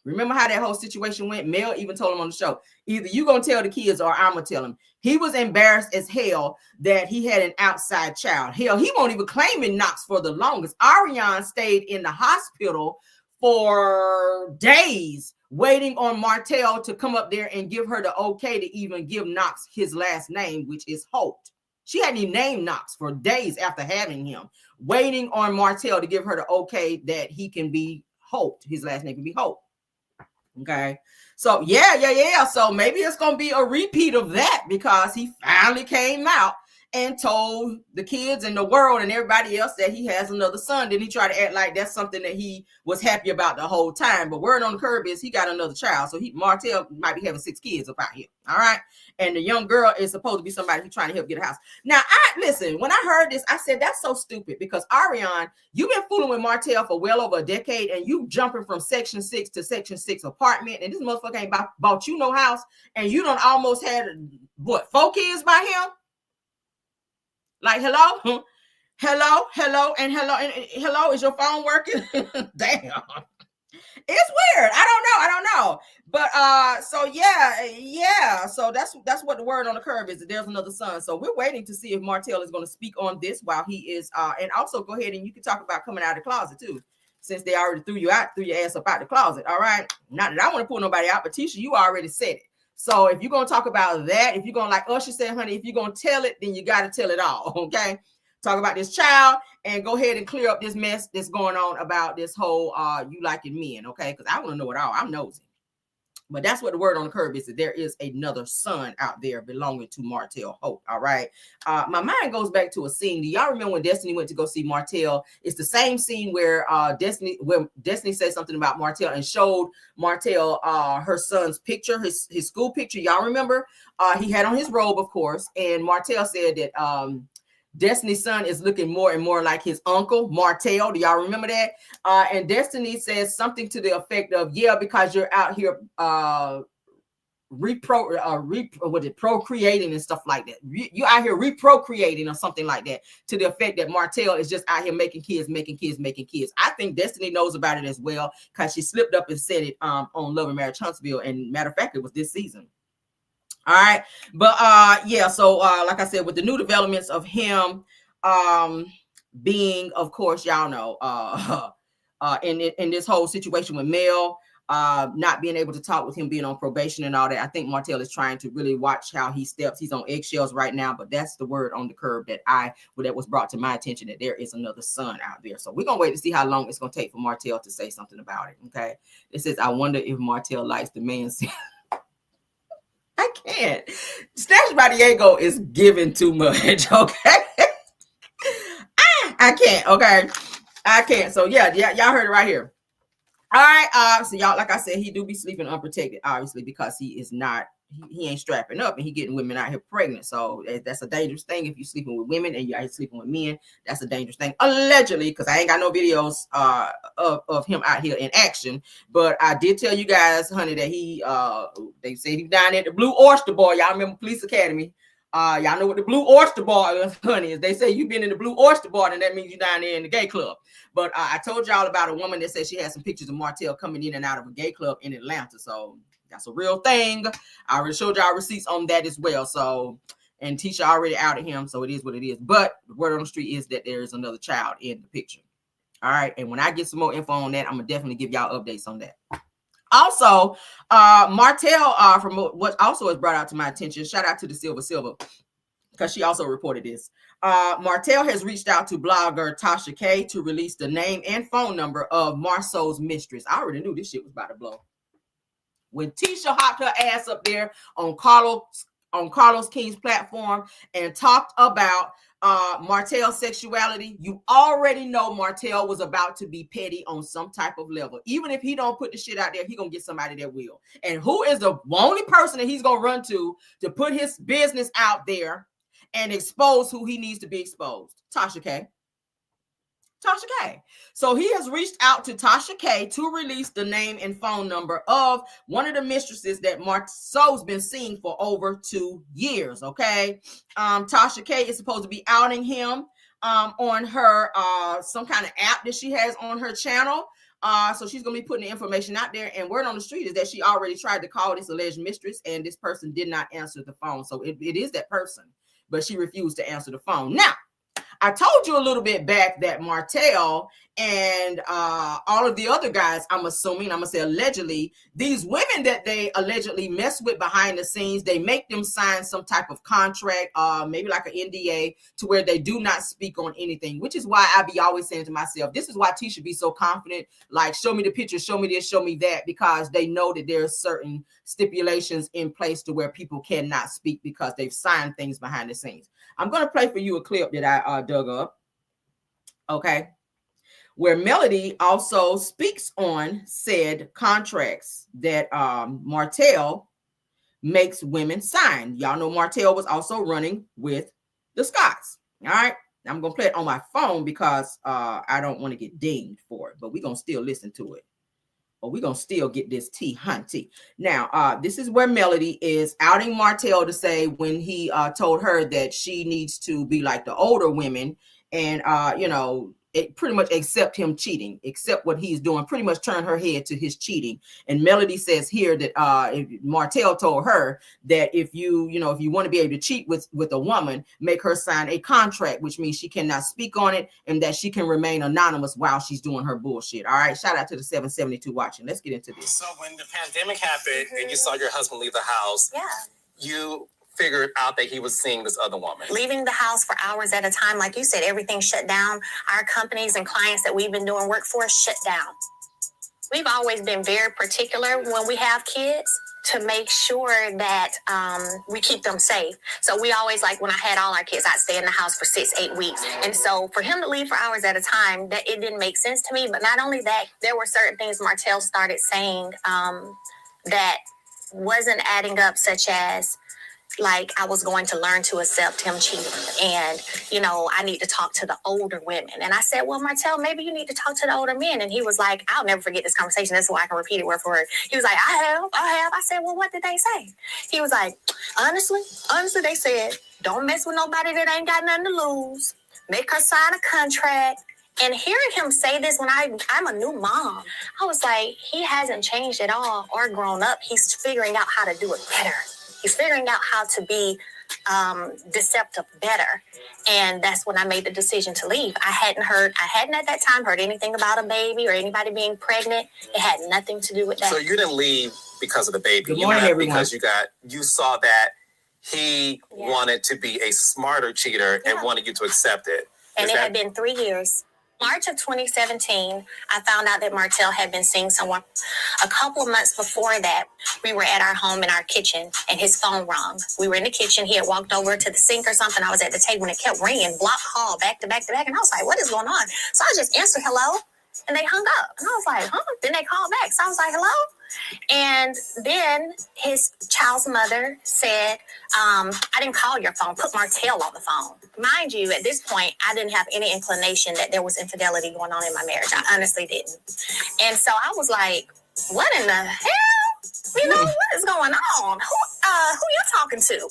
Remember how that whole situation went? Mel even told him on the show, either you gonna tell the kids or I'm gonna tell them. He was embarrassed as hell that he had an outside child. Hell, he won't even claim Knox for the longest. Ariana stayed in the hospital for days waiting on Martel to come up there and give her the okay to even give Knox his last name, which is Holt. She hadn't even named Knox for days after having him, waiting on Martel to give her the okay that he can be Holt. His last name can be Holt. Okay. So yeah. So maybe it's going to be a repeat of that because he finally came out and told the kids and the world and everybody else that he has another son. Then he tried to act like that's something that he was happy about the whole time. But word on the curb is he got another child. So Martel might be having 6 kids up out here. All right. And the young girl is supposed to be somebody who's trying to help get a house. Now, listen, when I heard this, I said, that's so stupid because Ariana, you've been fooling with Martel for well over a decade and you jumping from section 6 to section 6 apartment. And this motherfucker ain't bought you no house. And you done almost had, 4 kids by him? Like, hello, and hello, is your phone working? Damn. It's weird. I don't know. But so yeah. So that's what the word on the curb is, that there's another son. So we're waiting to see if Martel is going to speak on this while he is and also go ahead and you can talk about coming out of the closet too. Since they already threw your ass up out the closet. All right. Not that I want to pull nobody out, but Tasha, you already said it. So if you're going to talk about that, if you're going to, like Usher said, honey, if you're going to tell it, then you got to tell it all, okay? Talk about this child and go ahead and clear up this mess that's going on about this whole you liking men, okay? Because I want to know it all. I'm nosy. But that's what the word on the curb is, that there is another son out there belonging to Martel Holt, all right? My mind goes back to a scene. Do y'all remember when Destiny went to go see Martel? It's the same scene where Destiny said something about Martel and showed Martel her son's picture, his school picture. Y'all remember? He had on his robe, of course, and Martel said that Destiny's son is looking more and more like his uncle, Martel. Do y'all remember that? And Destiny says something to the effect of, yeah, because you're out here procreating and stuff like that. You out here reprocreating or something like that, to the effect that Martel is just out here making kids. I think Destiny knows about it as well because she slipped up and said it on Love and Marriage Huntsville. And matter of fact, it was this season. All right. But yeah, so like I said, with the new developments of him being, of course, y'all know, in this whole situation with Mel, not being able to talk with him being on probation and all that, I think Martel is trying to really watch how he steps. He's on eggshells right now, but that's the word on the curb that was brought to my attention, that there is another son out there. So we're gonna wait to see how long it's gonna take for Martel to say something about it. Okay. It says, I wonder if Martel likes the man. I can't. Snatched by Diego is giving too much, okay? I can't, okay? I can't. So yeah, y'all heard it right here. All right, so y'all, like I said, he do be sleeping unprotected, obviously, because he is not, he ain't strapping up and he getting women out here pregnant. So that's a dangerous thing. If you're sleeping with women and you're out here sleeping with men, that's a dangerous thing. Allegedly, because I ain't got no videos of him out here in action. But I did tell you guys, honey, that they say he's down at the Blue Oyster Bar. Y'all remember Police Academy? Y'all know what the Blue Oyster Bar is, honey. Is they say you've been in the Blue Oyster Bar, and that means you're down there in the gay club. But I told y'all about a woman that said she had some pictures of Martel coming in and out of a gay club in Atlanta. So that's a real thing. I already showed y'all receipts on that as well. So, and Tasha already outed him, so it is what it is. But the word on the street is that there is another child in the picture. All right. And when I get some more info on that, I'm gonna definitely give y'all updates on that. Also, Martel, from what also has brought out to my attention, shout out to the Silver, because she also reported this. Martel has reached out to blogger Tasha K to release the name and phone number of Marceau's mistress. I already knew this shit was about to blow. When Tisha hopped her ass up there on Carlos King's platform and talked about Martel's sexuality, you already know Martel was about to be petty on some type of level. Even if he don't put the shit out there, he gonna get somebody that will. And who is the only person that he's gonna run to put his business out there and expose who he needs to be exposed? Tasha K. Tasha K. So he has reached out to Tasha K to release the name and phone number of one of the mistresses that Marceau's been seeing for over 2 years. Okay. Tasha K is supposed to be outing him on her some kind of app that she has on her channel. So she's gonna be putting the information out there, and word on the street is that she already tried to call this alleged mistress, and this person did not answer the phone. So it is that person, but she refused to answer the phone. Now, I told you a little bit back that Martel and all of the other guys, I'm assuming, I'm going to say allegedly, these women that they allegedly mess with behind the scenes, they make them sign some type of contract, maybe like an NDA, to where they do not speak on anything, which is why I be always saying to myself, this is why Tisha be so confident, like, show me the picture, show me this, show me that, because they know that there's certain stipulations in place to where people cannot speak because they've signed things behind the scenes. I'm going to play for you a clip that I dug up, okay, where Melody also speaks on said contracts that Martel makes women sign. Y'all know Martel was also running with the Scotts, all right? I'm going to play it on my phone because I don't want to get dinged for it, but we're going to still listen to it. Or we're going to still get this tea, hunty. Now, this is where Melody is outing Martel to say when he told her that she needs to be like the older women and, you know, it pretty much accept him cheating, accept what he's doing, pretty much turn her head to his cheating. And Melody says here that Martel told her that if you want to be able to cheat with a woman, make her sign a contract, which means she cannot speak on it and that she can remain anonymous while she's doing her bullshit. All right. Shout out to the 772 watching. Let's get into this.
So when the pandemic happened and you saw your husband leave the house, you figured out that he was seeing this other woman.
Leaving the house for hours at a time, like you said, everything shut down. Our companies and clients that we've been doing work for shut down. We've always been very particular when we have kids to make sure that we keep them safe. So we always, like when I had all our kids, I'd stay in the house for 6-8 weeks. And so for him to leave for hours at a time, that it didn't make sense to me. But not only that, there were certain things Martel started saying that wasn't adding up, such as, like, I was going to learn to accept him cheating. And, you know, I need to talk to the older women. And I said, well, Martel, maybe you need to talk to the older men. And he was like, I'll never forget this conversation. That's why I can repeat it word for word. He was like, I have. I said, well, what did they say? He was like, honestly, they said, don't mess with nobody that ain't got nothing to lose. Make her sign a contract. And hearing him say this when I'm a new mom, I was like, he hasn't changed at all or grown up. He's figuring out how to do it better. He's figuring out how to be deceptive better. And that's when I made the decision to leave. I hadn't at that time heard anything about a baby or anybody being pregnant. It had nothing to do with that.
So you didn't leave because of the baby.
Good morning, everyone.
Because you saw that he wanted to be a smarter cheater and wanted you to accept it.
And it had been 3 years. March of 2017, I found out that Martel had been seeing someone. A couple of months before that, we were at our home in our kitchen, and his phone rang. We were in the kitchen. He had walked over to the sink or something. I was at the table, and it kept ringing, block call, back to back to back. And I was like, what is going on? So I just answered hello, and they hung up. And I was like, Then they called back. So I was like, hello? And then his child's mother said, I didn't call your phone, put Martel on the phone. Mind you, at this point, I didn't have any inclination that there was infidelity going on in my marriage. I honestly didn't. And so I was like, what in the hell? You know, what is going on? Who you talking to?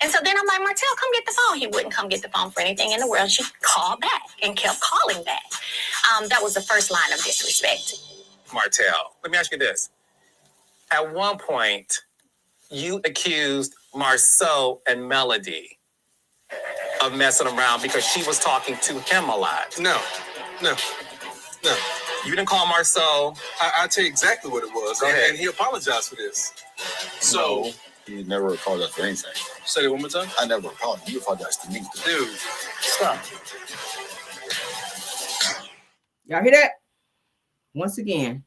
And so then I'm like, Martel, come get the phone. He wouldn't come get the phone for anything in the world. She called back and kept calling back. That was the first line of disrespect.
Martel, let me ask you this. At one point, you accused Marceau and Melody of messing around because she was talking to him a lot.
No.
You didn't call Marcel.
I'll tell you exactly what it was.
Go ahead.
And he apologized for this. So
No, he never apologized for anything.
say it one more time.
I never apologized. You apologized to me.
Dude, stop.
Y'all hear that? Once again,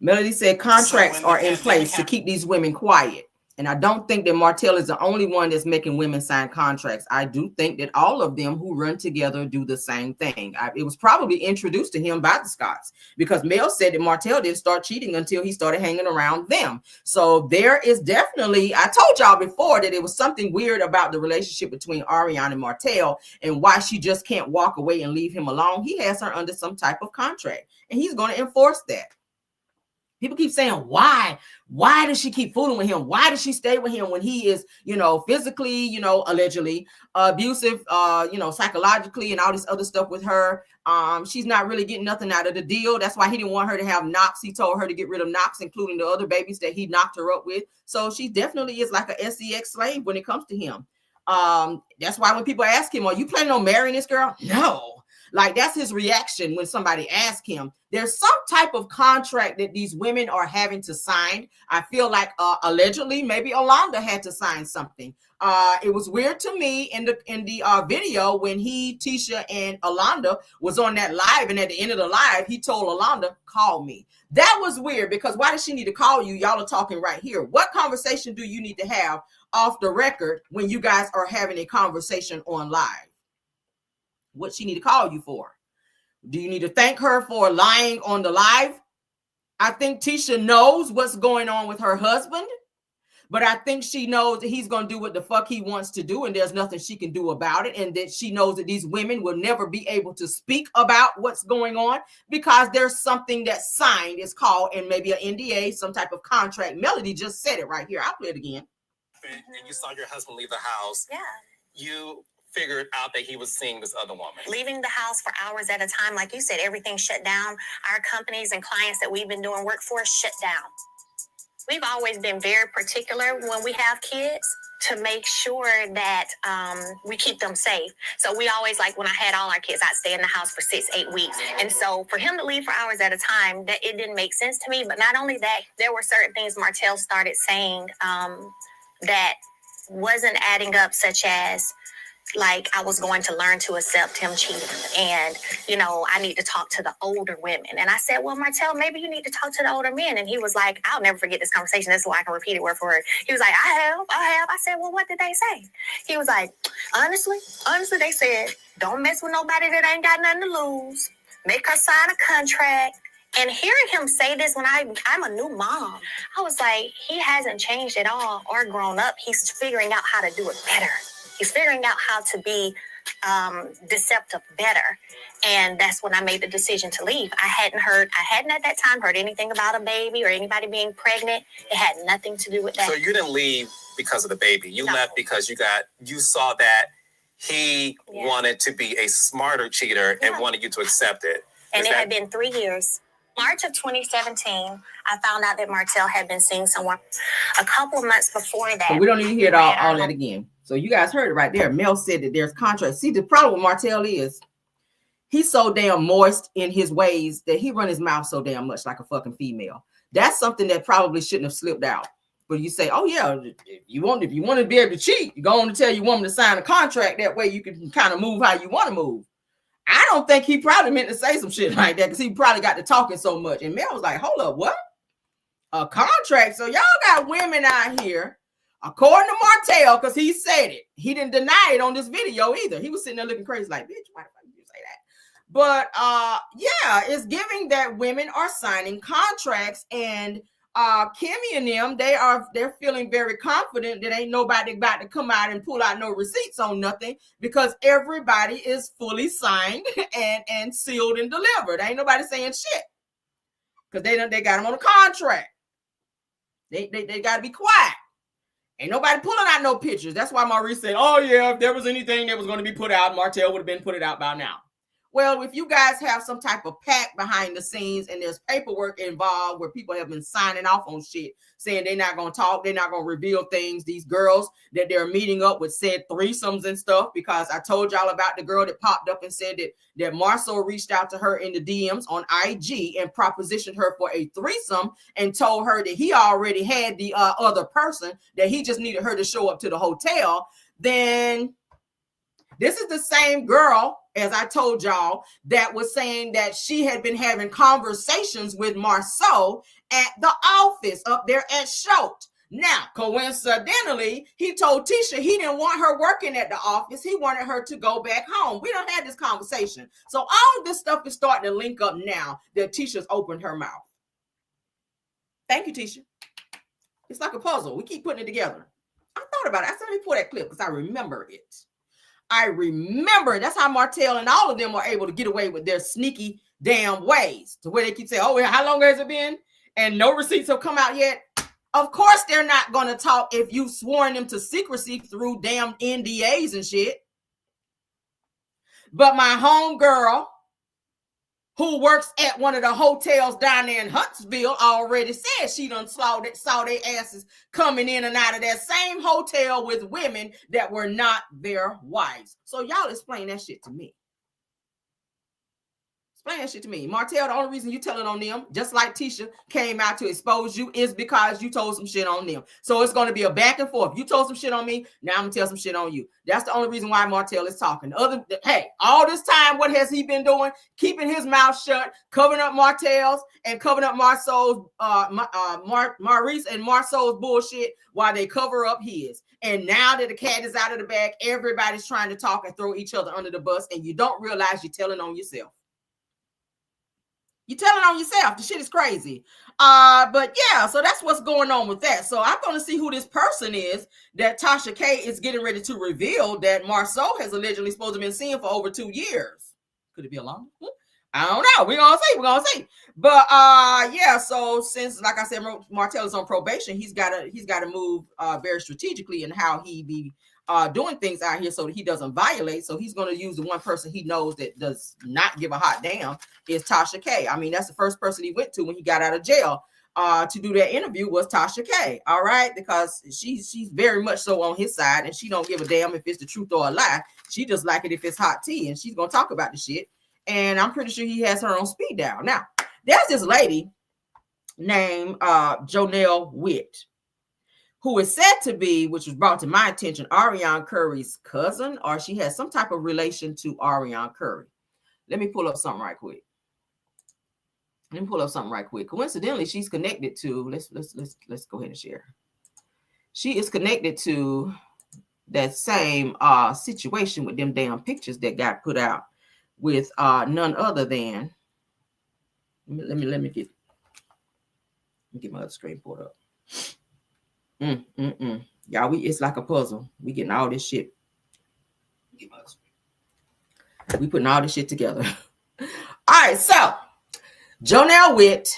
Melody said contracts are in place to keep these women quiet. And I don't think that Martel is the only one that's making women sign contracts. I do think that all of them who run together do the same thing. It was probably introduced to him by the Scotts, because Mel said that Martel didn't start cheating until he started hanging around them. So there is definitely, I told y'all before that it was something weird about the relationship between Ariana and Martel, and why she just can't walk away and leave him alone. He has her under some type of contract, and he's going to enforce that. People keep saying, why does she keep fooling with him? Why does she stay with him when he is, physically, allegedly abusive, psychologically, and all this other stuff with her? She's not really getting nothing out of the deal. That's why he didn't want her to have Knox. He told her to get rid of Knox, including the other babies that he knocked her up with. So she definitely is like a SEX slave when it comes to him. That's why when people ask him, are you planning on marrying this girl? No. Like, that's his reaction when somebody asks him. There's some type of contract that these women are having to sign. I feel like allegedly maybe Yolanda had to sign something. It was weird to me in the video when Tasha and Yolanda was on that live, and at the end of the live, he told Yolanda, call me. That was weird, because why does she need to call you? Y'all are talking right here. What conversation do you need to have off the record when you guys are having a conversation on live? What she need to call you for? Do you need to thank her for lying on the live? I think Tasha knows what's going on with her husband, but I think she knows that he's going to do what the fuck he wants to do, and there's nothing she can do about it, and that she knows that these women will never be able to speak about what's going on because there's something that's signed. It's called, and maybe an NDA, some type of contract. Melody just said it right here. I'll play it again.
And you saw your husband leave the house.
Yeah.
You figured out that he was seeing this other woman.
Leaving the house for hours at a time. Like you said, everything shut down. Our companies and clients that we've been doing work for shut down. We've always been very particular when we have kids to make sure that we keep them safe. So we always, like when I had all our kids, I'd stay in the house for 6-8 weeks. And so for him to leave for hours at a time, that it didn't make sense to me. But not only that, there were certain things Martel started saying that wasn't adding up, such as, like, I was going to learn to accept him cheating, and I need to talk to the older women. And I said, well, Martel, maybe you need to talk to the older men. And he was like, I'll never forget this conversation. That's why I can repeat it word for word. He was like, I have. I said, well, what did they say? He was like, honestly, they said, don't mess with nobody that ain't got nothing to lose. Make her sign a contract. And hearing him say this when I'm a new mom, I was like, he hasn't changed at all or grown up. He's figuring out how to do it better. He's figuring out how to be deceptive better. And that's when I made the decision to leave. I hadn't at that time heard anything about a baby or anybody being pregnant. It had nothing to do with that.
So you didn't leave because of the baby. You left because you saw that he wanted to be a smarter cheater and wanted you to accept it.
And it had been 3 years. March of 2017, I found out that Martel had been seeing someone. A couple of months before that.
So we don't need to hear all that again. So you guys heard it right there. Mel said that there's contracts. See, the problem with Martel is he's so damn moist in his ways that he run his mouth so damn much like a fucking female. That's something that probably shouldn't have slipped out. But you say, oh yeah, if you want to be able to cheat, you go on to tell your woman to sign a contract. That way you can kind of move how you want to move. I don't think he probably meant to say some shit like that, because he probably got to talking so much. And Mel was like, hold up, what? A contract? So y'all got women out here, according to Martel, because he said it. He didn't deny it on this video either. He was sitting there looking crazy like, bitch, why the fuck did you say that? But yeah, it's giving that women are signing contracts, and Kimmy and them, they're feeling very confident that ain't nobody about to come out and pull out no receipts on nothing, because everybody is fully signed and sealed and delivered. Ain't nobody saying shit, because they got them on a contract. They got to be quiet. Ain't nobody pulling out no pictures. That's why Maurice said, oh yeah, if there was anything that was going to be put out, Martel would have been put it out by now. Well, if you guys have some type of pact behind the scenes and there's paperwork involved where people have been signing off on shit, saying they're not going to talk, they're not going to reveal things, these girls that they're meeting up with said threesomes and stuff, because I told y'all about the girl that popped up and said that Marcel reached out to her in the DMs on IG and propositioned her for a threesome and told her that he already had the other person, that he just needed her to show up to the hotel. Then this is the same girl, as I told y'all, that was saying that she had been having conversations with Marceau at the office up there at Schultz. Now, coincidentally, he told Tisha he didn't want her working at the office. He wanted her to go back home. We don't have this conversation. So all of this stuff is starting to link up now that Tisha's opened her mouth. Thank you, Tisha. It's like a puzzle. We keep putting it together. I thought about it. I said, let me pull that clip because I remember it. I remember. That's how Martel and all of them are able to get away with their sneaky damn ways, to where they keep saying, oh, how long has it been? And no receipts have come out yet. Of course, they're not going to talk if you've sworn them to secrecy through damn NDAs and shit. But my homegirl, who works at one of the hotels down there in Huntsville, already said she done saw their asses coming in and out of that same hotel with women that were not their wives. So y'all explain that shit to me. Explain that shit to me. Martel, the only reason you telling on them, just like Tisha came out to expose you, is because you told some shit on them. So it's going to be a back and forth. You told some shit on me, now I'm going to tell some shit on you. That's the only reason why Martel is talking. Hey, all this time, what has he been doing? Keeping his mouth shut, covering up Martel's and covering up Marceau's, Maurice and Marceau's bullshit while they cover up his. And now that the cat is out of the bag, everybody's trying to talk and throw each other under the bus, and you don't realize you're telling on yourself. You're telling on yourself. The shit is crazy. But yeah, so that's what's going on with that. So I'm going to see who this person is that Tasha K is getting ready to reveal that Marceau has allegedly supposed to have been seeing for over 2 years. Could it be Yolanda? I don't know. We're going to see. But yeah, so since, like I said, Martel is on probation, he's got to move very strategically in how he be doing things out here so that he doesn't violate. So he's going to use the one person he knows that does not give a hot damn is Tasha K. I mean, that's the first person he went to when he got out of jail to do that interview was Tasha K. All right, because she's very much so on his side, and she don't give a damn if it's the truth or a lie. She just like it if it's hot tea, and she's going to talk about the shit. And I'm pretty sure he has her on speed dial. Now, there's this lady named Jonelle Witt, who is said to be, which was brought to my attention, Ariana Curry's cousin, or she has some type of relation to Ariana Curry. Let me pull up something right quick. Coincidentally, she's connected to, let's go ahead and share. She is connected to that same situation with them damn pictures that got put out with none other than, let me get my other screen pulled up. Y'all, it's like a puzzle. We getting all this shit. We putting all this shit together. All right, so Jonelle Witt.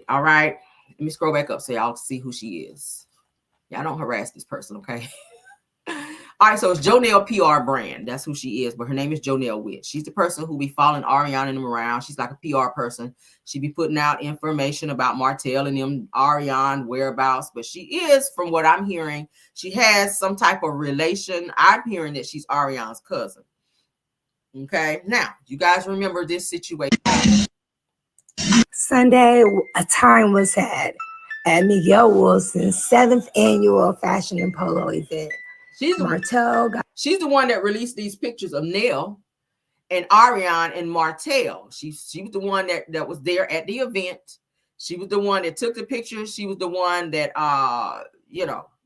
All right, let me scroll back up so y'all see who she is. Y'all don't harass this person, okay? All right, so it's Jonelle PR brand. That's who she is, but her name is Jonelle Witt. She's the person who be following Ariana and them around. She's like a PR person. She be putting out information about Martel and them Ariana whereabouts, but she is, from what I'm hearing, she has some type of relation. I'm hearing that she's Ariana's cousin. Okay, now, you guys remember this situation.
Sunday, a time was had at Miguel Wilson's 7th annual fashion and polo event.
She's the one that released these pictures of Nell and Ariana and Martel. She was the one that was there at the event. She was the one that took the pictures. She was the one that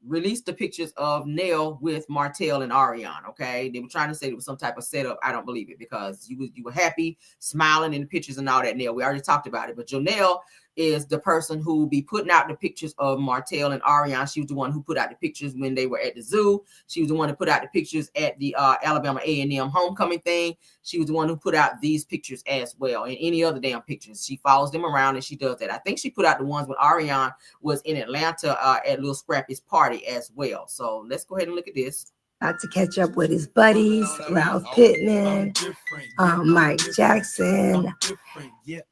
released the pictures of Nell with Martel and Ariana. Okay, they were trying to say it was some type of setup. I don't believe it, because you were happy, smiling in the pictures and all that. Nell, we already talked about it, but Jonelle is the person who be putting out the pictures of Martel and Ariana. She was the one who put out the pictures when they were at the zoo. She was the one who put out the pictures at the Alabama A&M homecoming thing. She was the one who put out these pictures as well, and any other damn pictures. She follows them around and she does that. I think she put out the ones when Ariana was in Atlanta at Lil Scrappy's party as well. So let's go ahead and look at this.
About to catch up with his buddies, Ralph Pittman, Mike Jackson,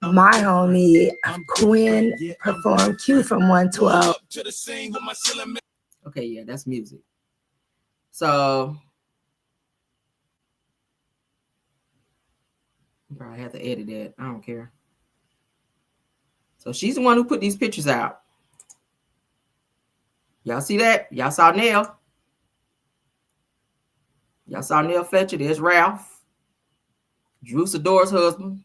my homie Quinn performed Q from 112.
Okay, yeah, that's music. So I probably have to edit that. I don't care. So she's the one who put these pictures out. Y'all see that? Y'all saw Nell. Y'all saw Nell Fletcher. There's Ralph. Drew Sador's husband.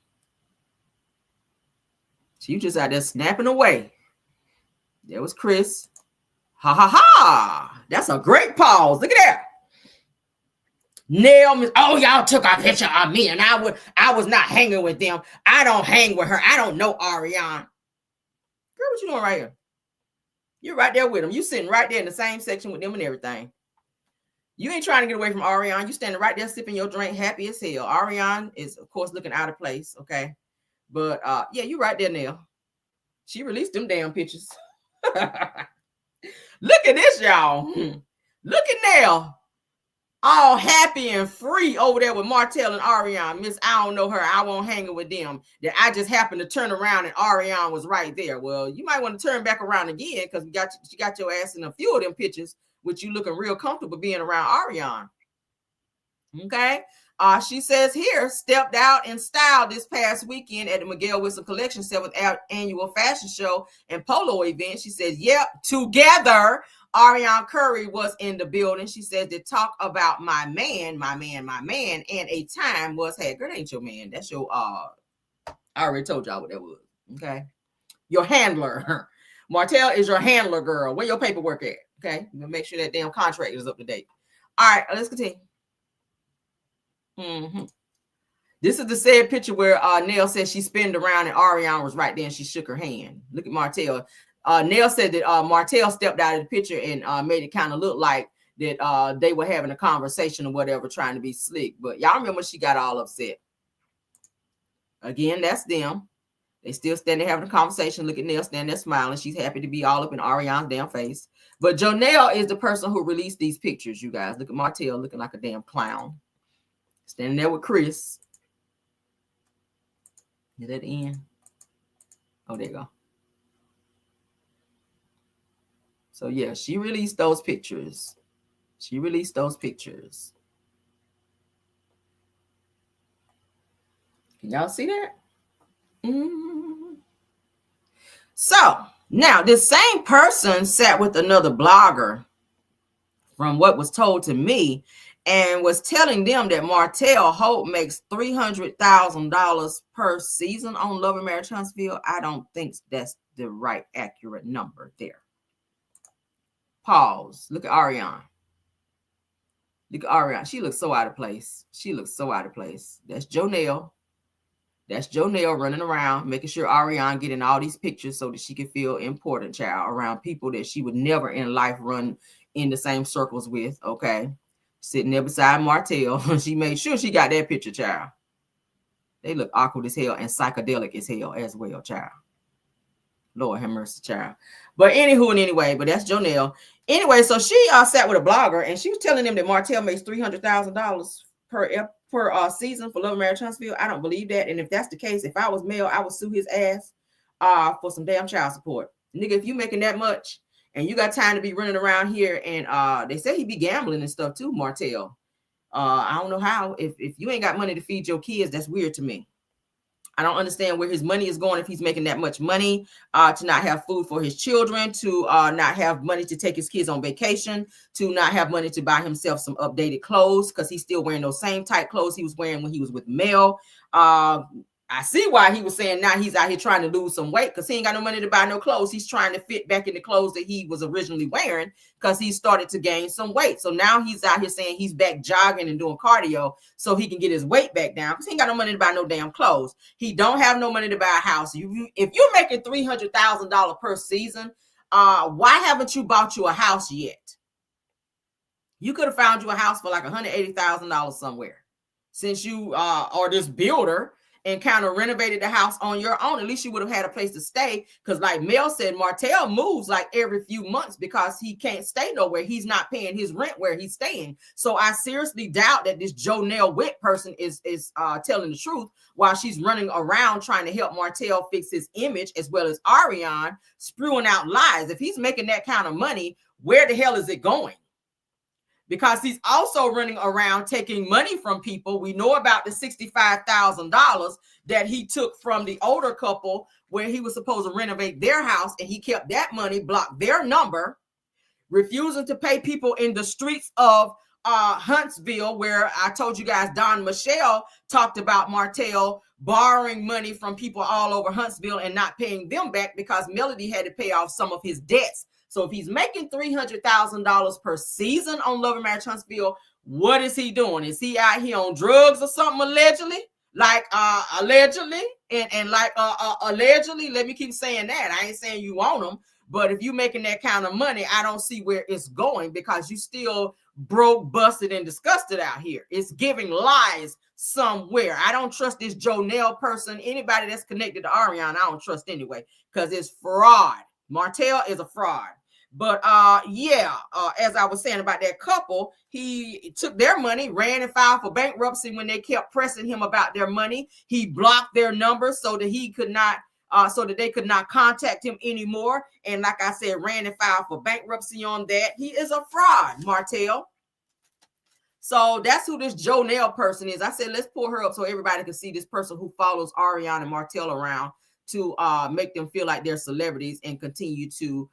She was just out there snapping away. There was Chris. Ha ha ha. That's a great pause. Look at that. Nell, oh, y'all took a picture of me and I was not hanging with them. I don't hang with her. I don't know Ariane. Girl, what you doing right here? You're right there with them. You sitting right there in the same section with them and everything. You ain't trying to get away from Ariane. You standing right there sipping your drink, happy as hell. Ariane is, of course, looking out of place, okay? But, yeah, you right there, Nell. She released them damn pictures. Look at this, y'all. Look at Nell. All happy and free over there with Martel and Ariane. Miss, I don't know her. I won't hang with them. That I just happened to turn around and Ariane was right there. Well, you might want to turn back around again because she got your ass in a few of them pictures, with you looking real comfortable being around Ariane. Okay. She says here, stepped out in style this past weekend at the Miguel Wilson Collection 7th annual fashion show and polo event. She says, yep, together. Ariane Curry was in the building. She said to talk about my man, and a time was had. Girl, that ain't your man. That's your I already told y'all what that was. Okay. Your handler. Martel is your handler, girl. Where your paperwork at? Okay. You make sure that damn contract is up to date. All right, let's continue. This is the said picture where Nell said she spinned around and Ariane was right there and she shook her hand. Look at Martel. Nell said that Martel stepped out of the picture and made it kind of look like that they were having a conversation or whatever, trying to be slick. But y'all remember she got all upset. Again, that's them. They still standing having a conversation. Look at Nell standing there smiling. She's happy to be all up in Ariane's damn face. But Jonelle is the person who released these pictures, you guys. Look at Martel looking like a damn clown. Standing there with Chris. Is that the end? Oh, there you go. So, yeah, she released those pictures. She released those pictures. Can y'all see that? So, now, this same person sat with another blogger, from what was told to me, and was telling them that Martell Holt makes $300,000 per season on Love and Marriage Huntsville. I don't think that's the right accurate number there. Pause. Look at Ariane. Look at Ariane. She looks so out of place. She looks so out of place. That's Jonelle. That's Jonelle running around, making sure Ariane getting all these pictures so that she can feel important, child, around people that she would never in life run in the same circles with, okay? Sitting there beside Martell. She made sure she got that picture, child. They look awkward as hell and psychedelic as hell as well, child. Lord have mercy, child. But anywho and anyway, but that's Jonelle. Anyway, so she sat with a blogger and she was telling them that Martell makes $300,000 per season for Love and Marriage Huntsville. I don't believe that. And if that's the case, if I was male, I would sue his ass for some damn child support. Nigga, if you making that much and you got time to be running around here and they say he be gambling and stuff too, Martell. I don't know how. If you ain't got money to feed your kids, that's weird to me. I don't understand where his money is going if he's making that much money to not have food for his children, to not have money to take his kids on vacation, to not have money to buy himself some updated clothes because he's still wearing those same tight clothes he was wearing when he was with Mel. I see why he was saying now he's out here trying to lose some weight because he ain't got no money to buy no clothes. He's trying to fit back in the clothes that he was originally wearing because he started to gain some weight. So now he's out here saying he's back jogging and doing cardio so he can get his weight back down because he ain't got no money to buy no damn clothes. He don't have no money to buy a house. If you're making $300,000 per season, why haven't you bought you a house yet? You could have found you a house for like $180,000 somewhere since you are this builder. and kind of renovated the house on your own, at least you would have had a place to stay. Because like Mel said, Martell moves like every few months because he can't stay nowhere. He's not paying his rent where he's staying. So I seriously doubt that this Jonelle Witt person is telling the truth while she's running around trying to help Martell fix his image, as well as Ariane spewing out lies. If he's making that kind of money, where the hell is it going? Because he's also running around taking money from people. We know about the $65,000 that he took from the older couple where he was supposed to renovate their house, and he kept that money, blocked their number, refusing to pay people in the streets of Huntsville, where I told you guys Don Michelle talked about Martell borrowing money from people all over Huntsville and not paying them back because Melody had to pay off some of his debts. So if he's making $300,000 per season on Love and Marriage Huntsville, what is he doing? Is he out here on drugs or something allegedly? Like allegedly? And like allegedly, let me keep saying that. I ain't saying you want them, but if you're making that kind of money, I don't see where it's going because you still broke, busted, and disgusted out here. It's giving lies somewhere. I don't trust this Jonelle person. Anybody that's connected to Ariane, I don't trust anyway because it's fraud. Martell is a fraud. But as I was saying about that couple, he took their money, ran and filed for bankruptcy when they kept pressing him about their money. He blocked their numbers so that he could not, so that they could not contact him anymore. And like I said, ran and filed for bankruptcy on that. He is a fraud, Martell. So that's who this Jonelle person is. I said, let's pull her up so everybody can see this person who follows Ariane and Martell around to make them feel like they're celebrities and continue to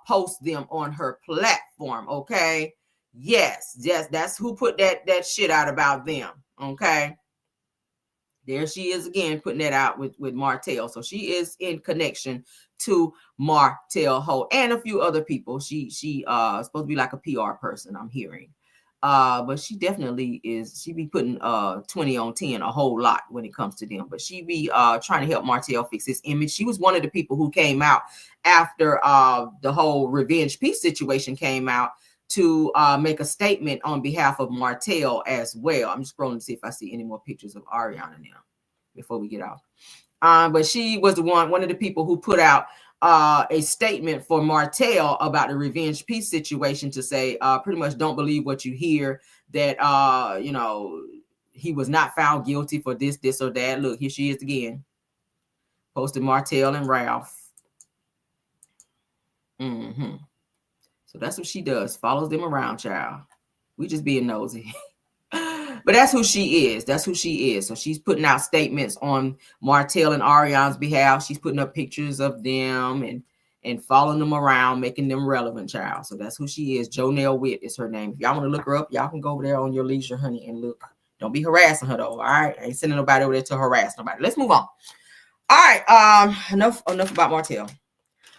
post them on her platform. Okay. Yes, that's who put that shit out about them. Okay. There she is again, putting that out with Martell. So she is in connection to Martell Holt and a few other people. She supposed to be like a PR person, I'm hearing. But she definitely is. She be putting 20 on 10 a whole lot when it comes to them. But she be trying to help Martell fix his image. She was one of the people who came out after the whole revenge peace situation came out to make a statement on behalf of Martell as well. I'm just scrolling to see if I see any more pictures of Ariana now before we get off. But she was one of the people who put out a statement for Martell about the revenge peace situation to say pretty much don't believe what you hear, that he was not found guilty for this or that. Look, here she is again, posted Martell and Ralph. So that's what she does, follows them around, child. We just being nosy. But that's who she is. That's who she is. So she's putting out statements on Martell and Ariane's behalf. She's putting up pictures of them and following them around, making them relevant, child. So that's who she is. Jonelle Witt is her name. If y'all want to look her up, y'all can go over there on your leisure, honey, and look. Don't be harassing her, though, all right? I ain't sending nobody over there to harass nobody. Let's move on. All right, enough about Martell.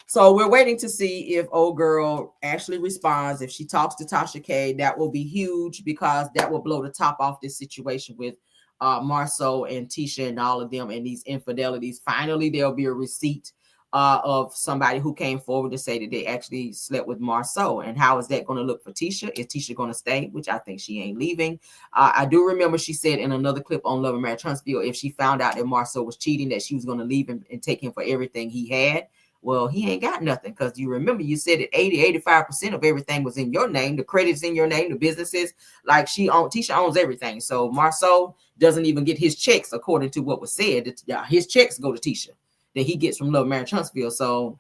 So we're waiting to see if old girl actually responds. If she talks to Tasha K, that will be huge because that will blow the top off this situation with Marceau and Tisha and all of them and these infidelities. Finally, there'll be a receipt of somebody who came forward to say that they actually slept with Marceau. And how is that going to look for Tisha? Is Tisha going to stay? Which I think she ain't leaving. I do remember she said in another clip on Love and Marriage Huntsville, if she found out that Marceau was cheating, that she was going to leave him and take him for everything he had. Well, he ain't got nothing because you remember you said that 85% of everything was in your name. The credit's in your name, the businesses, like Tisha owns everything. So Marceau doesn't even get his checks according to what was said. His checks go to Tisha that he gets from Love Marriage Huntsville. So,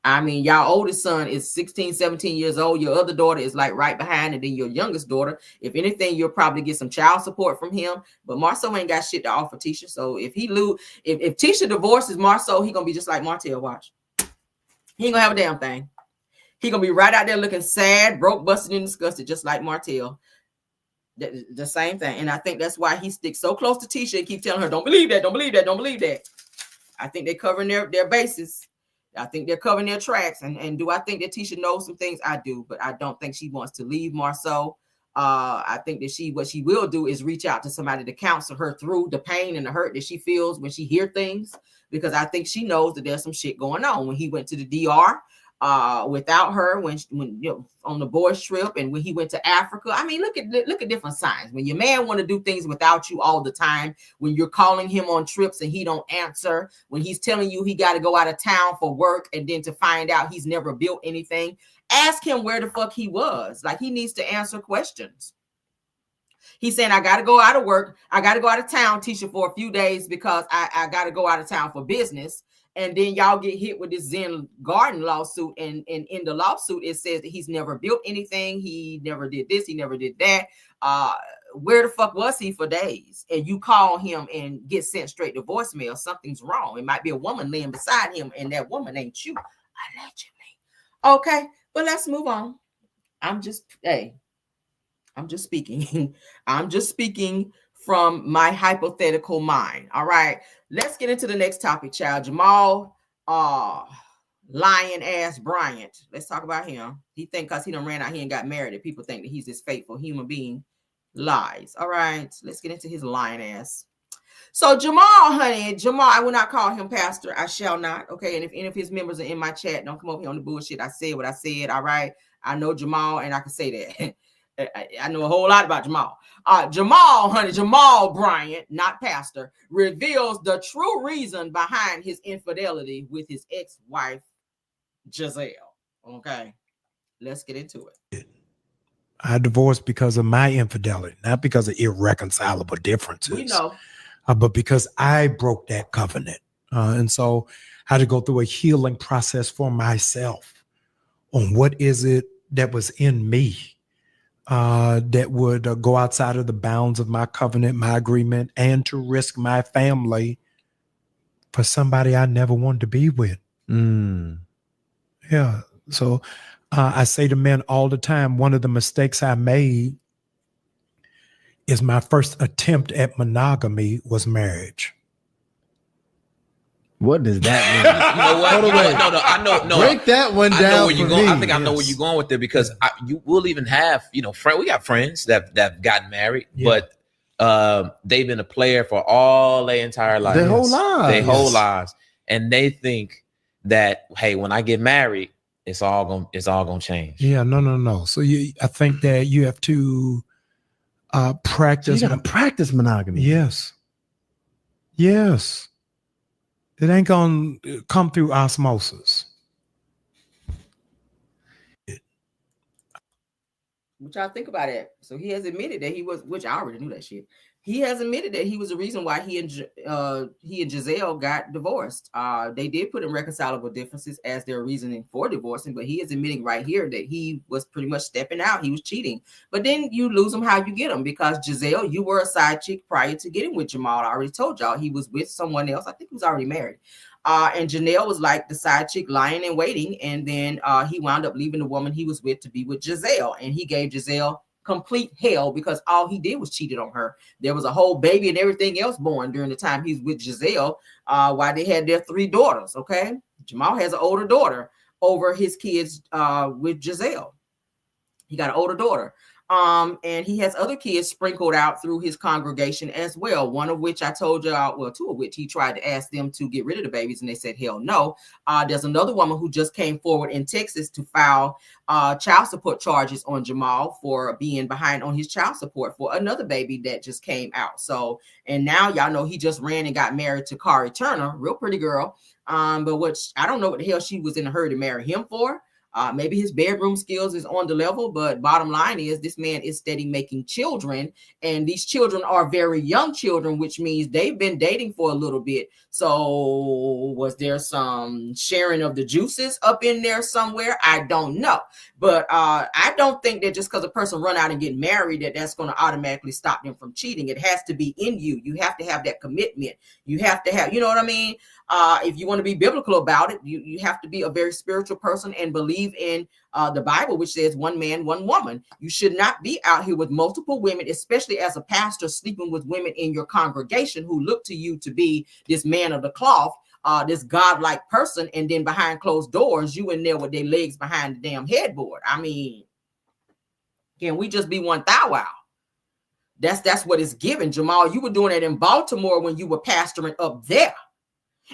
I mean, y'all oldest son is 16, 17 years old. Your other daughter is like right behind, and then your youngest daughter, if anything, you'll probably get some child support from him. But Marceau ain't got shit to offer Tisha. So if Tisha divorces Marceau, he gonna be just like Martell. Watch. He ain't gonna have a damn thing. He gonna be right out there looking sad, broke, busted, and disgusted, just like Martell. The same thing. And I think that's why he sticks so close to Tisha and keep telling her, don't believe that, don't believe that, don't believe that. I think they're covering their bases. I think they're covering their tracks. And do I think that Tisha knows some things? I do, but I don't think she wants to leave Marceau. I think that what she will do is reach out to somebody to counsel her through the pain and the hurt that she feels when she hears things, because I think she knows that there's some shit going on. When he went to the DR, without her when you know, on the boys trip, and when he went to Africa. I mean, look at different signs. When your man want to do things without you all the time, when you're calling him on trips and he don't answer, when he's telling you he got to go out of town for work, and then to find out he's never built anything, ask him where the fuck he was. Like, he needs to answer questions. He's saying, I got to go out of work. I got to go out of town, Tisha, for a few days because I got to go out of town for business. And then y'all get hit with this Zen Garden lawsuit. And in the lawsuit, it says that he's never built anything. He never did this. He never did that. Where the fuck was he for days? And you call him and get sent straight to voicemail. Something's wrong. It might be a woman laying beside him, and that woman ain't you, allegedly. Okay, but let's move on. I'm just speaking. I'm just speaking from my hypothetical mind. All right, let's get into the next topic, child. Jamal, lying ass Bryant. Let's talk about him. He think because he done ran out here and got married that people think that he's this faithful human being. Lies. All right, let's get into his lying ass. So Jamal, honey, I will not call him pastor. I shall not. Okay, and if any of his members are in my chat, don't come over here on the bullshit. I said what I said. All right, I know Jamal, and I can say that. I know a whole lot about Jamal. Jamal Bryant, not pastor, reveals the true reason behind his infidelity with his ex-wife, Giselle. Okay, let's get into it.
I divorced because of my infidelity, not because of irreconcilable differences.
We know.
But because I broke that covenant. And so I had to go through a healing process for myself on what is it that was in me that would go outside of the bounds of my covenant, my agreement, and to risk my family for somebody I never wanted to be with. Yeah. So I say to men all the time, one of the mistakes I made is my first attempt at monogamy was marriage.
What does that mean? You know what? No, I know. No, break that one down. I know where you're going. I think I know where you're going with it, because you will even have, we got friends that gotten married, but they've been a player for all their entire life, their whole
lives,
and they think that, hey, when I get married, it's all gonna change.
Yeah, no. So I think that you have to practice.
You gotta practice monogamy.
Yes. It ain't gonna come through osmosis.
What y'all think about it? So he has admitted that he was, which I already knew that shit. He has admitted that he was the reason why he and Giselle got divorced. They did put in reconcilable differences as their reasoning for divorcing, but he is admitting right here that he was pretty much stepping out. He was cheating. But then you lose him how you get him, because Giselle, you were a side chick prior to getting with Jamal. I already told y'all he was with someone else. I think he was already married. And Janelle was like the side chick lying and waiting. And then he wound up leaving the woman he was with to be with Giselle. And he gave Giselle complete hell because all he did was cheated on her. There was a whole baby and everything else born during the time he was with Giselle while they had their 3 daughters. Okay. Jamal has an older daughter over his kids with Giselle. He got an older daughter. And he has other kids sprinkled out through his congregation as well. One of which I told y'all, well, 2 of which he tried to ask them to get rid of the babies, and they said, hell no. There's another woman who just came forward in Texas to file child support charges on Jamal for being behind on his child support for another baby that just came out. So, and now y'all know he just ran and got married to Cardi Turner, real pretty girl. But what I don't know what the hell she was in a hurry to marry him for. Maybe his bedroom skills is on the level, but bottom line is this man is steady making children, and these children are very young children, which means they've been dating for a little bit. So was there some sharing of the juices up in there somewhere? I don't know. But I don't think that just because a person run out and get married, that's going to automatically stop them from cheating. It has to be in you. You have to have that commitment. You have to have, you know what I mean? If you want to be biblical about it, you have to be a very spiritual person and believe in the Bible, which says 1 man, 1 woman. You should not be out here with multiple women, especially as a pastor, sleeping with women in your congregation who look to you to be this man of the cloth, this godlike person, and then behind closed doors, you in there with their legs behind the damn headboard. I mean, can we just be one thou wow? That's what it's given. Jamal, you were doing it in Baltimore when you were pastoring up there.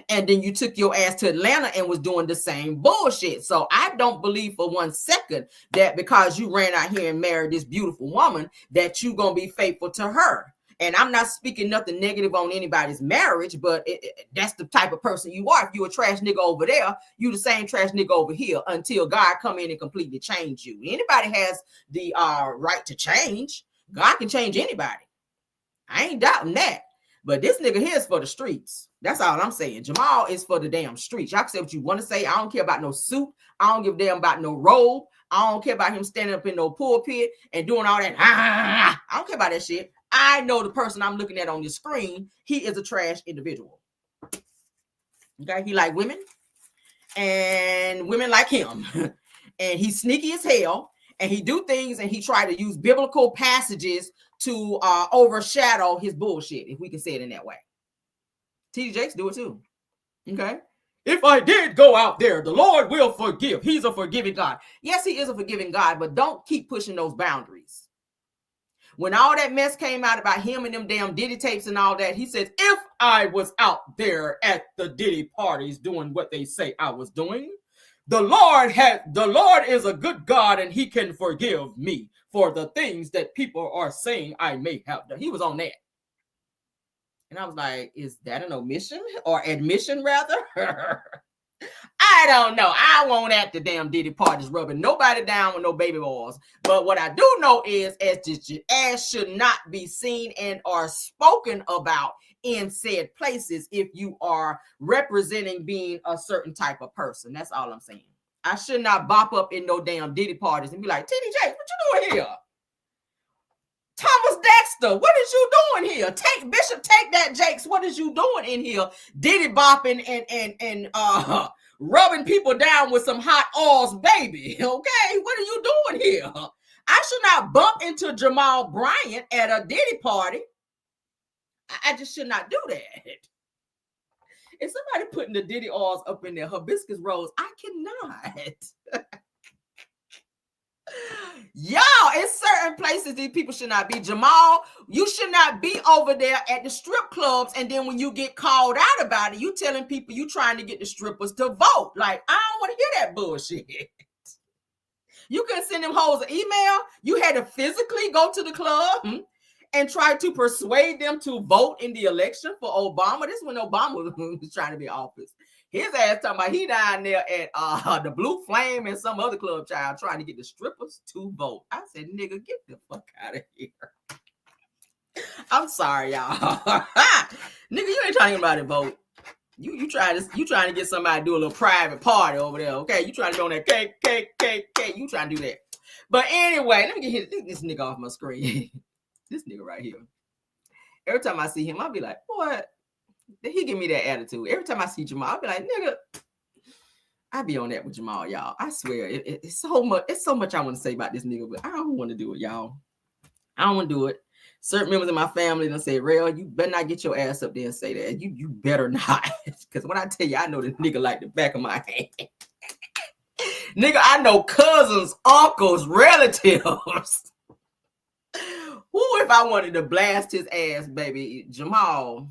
And then you took your ass to Atlanta and was doing the same bullshit. So I don't believe for 1 second that because you ran out here and married this beautiful woman that you gonna be faithful to her. And I'm not speaking nothing negative on anybody's marriage, but that's the type of person you are. If you a trash nigga over there, you the same trash nigga over here until God come in and completely change you. Anybody has the right to change. God can change anybody. I ain't doubting that. But this nigga here is for the streets. That's all I'm saying. Jamal is for the damn streets. Y'all can say what you want to say. I don't care about no suit. I don't give a damn about no robe. I don't care about him standing up in no pulpit and doing all that. I don't care about that shit. I know the person I'm looking at on the screen. He is a trash individual. Okay, he like women, and women like him, and he's sneaky as hell, and he do things, and he try to use biblical passages to overshadow his bullshit, if we can say it in that way. TD Jakes do it too. Okay. If I did go out there, the Lord will forgive. He's a forgiving God. Yes, he is a forgiving God, but don't keep pushing those boundaries. When all that mess came out about him and them damn Diddy tapes and all that, he says, if I was out there at the Diddy parties doing what they say I was doing, the Lord is a good God and he can forgive me for the things that people are saying I may have done. He was on that. And I was like, is that an omission or admission rather? I don't know. I won't at the damn Diddy parties rubbing nobody down with no baby oils. But what I do know is as should not be seen and are spoken about in said places if you are representing being a certain type of person. That's all I'm saying. I should not bop up in no damn Diddy parties and be like, TD Jakes, what you doing here? Thomas Dexter, what is you doing here? Take Bishop, take that Jakes. What is you doing in here? Diddy bopping and rubbing people down with some hot oils, baby. Okay, what are you doing here? I should not bump into Jamal Bryant at a Diddy party. I just should not do that. If somebody putting the Diddy oils up in their hibiscus rose, I cannot. Y'all, it's certain places these people should not be. Jamal, you should not be over there at the strip clubs, and then when you get called out about it, you telling people you trying to get the strippers to vote. Like, I don't want to hear that bullshit. You couldn't send them hoes an email. You had to physically go to the club and try to persuade them to vote in the election for Obama. This is when Obama was trying to be in office. His ass talking about he down there at the Blue Flame and some other club child trying to get the strippers to vote. I said, nigga, get the fuck out of here. I'm sorry, y'all. Nigga, you ain't talking about it vote. You trying to get somebody to do a little private party over there, okay? You trying to go on that cake. You trying to do that. But anyway, let me get this nigga off my screen. This nigga right here. Every time I see him, I'll be like, what? He give me that attitude. Every time I see Jamal, I'll be like, nigga, I be on that with Jamal, y'all. I swear, it's so much I want to say about this nigga, but I don't want to do it, y'all. I don't want to do it. Certain members of my family done say, Rail, you better not get your ass up there and say that. You better not. Because when I tell you, I know this nigga like the back of my hand. Nigga, I know cousins, uncles, relatives. Who if I wanted to blast his ass, baby? Jamal.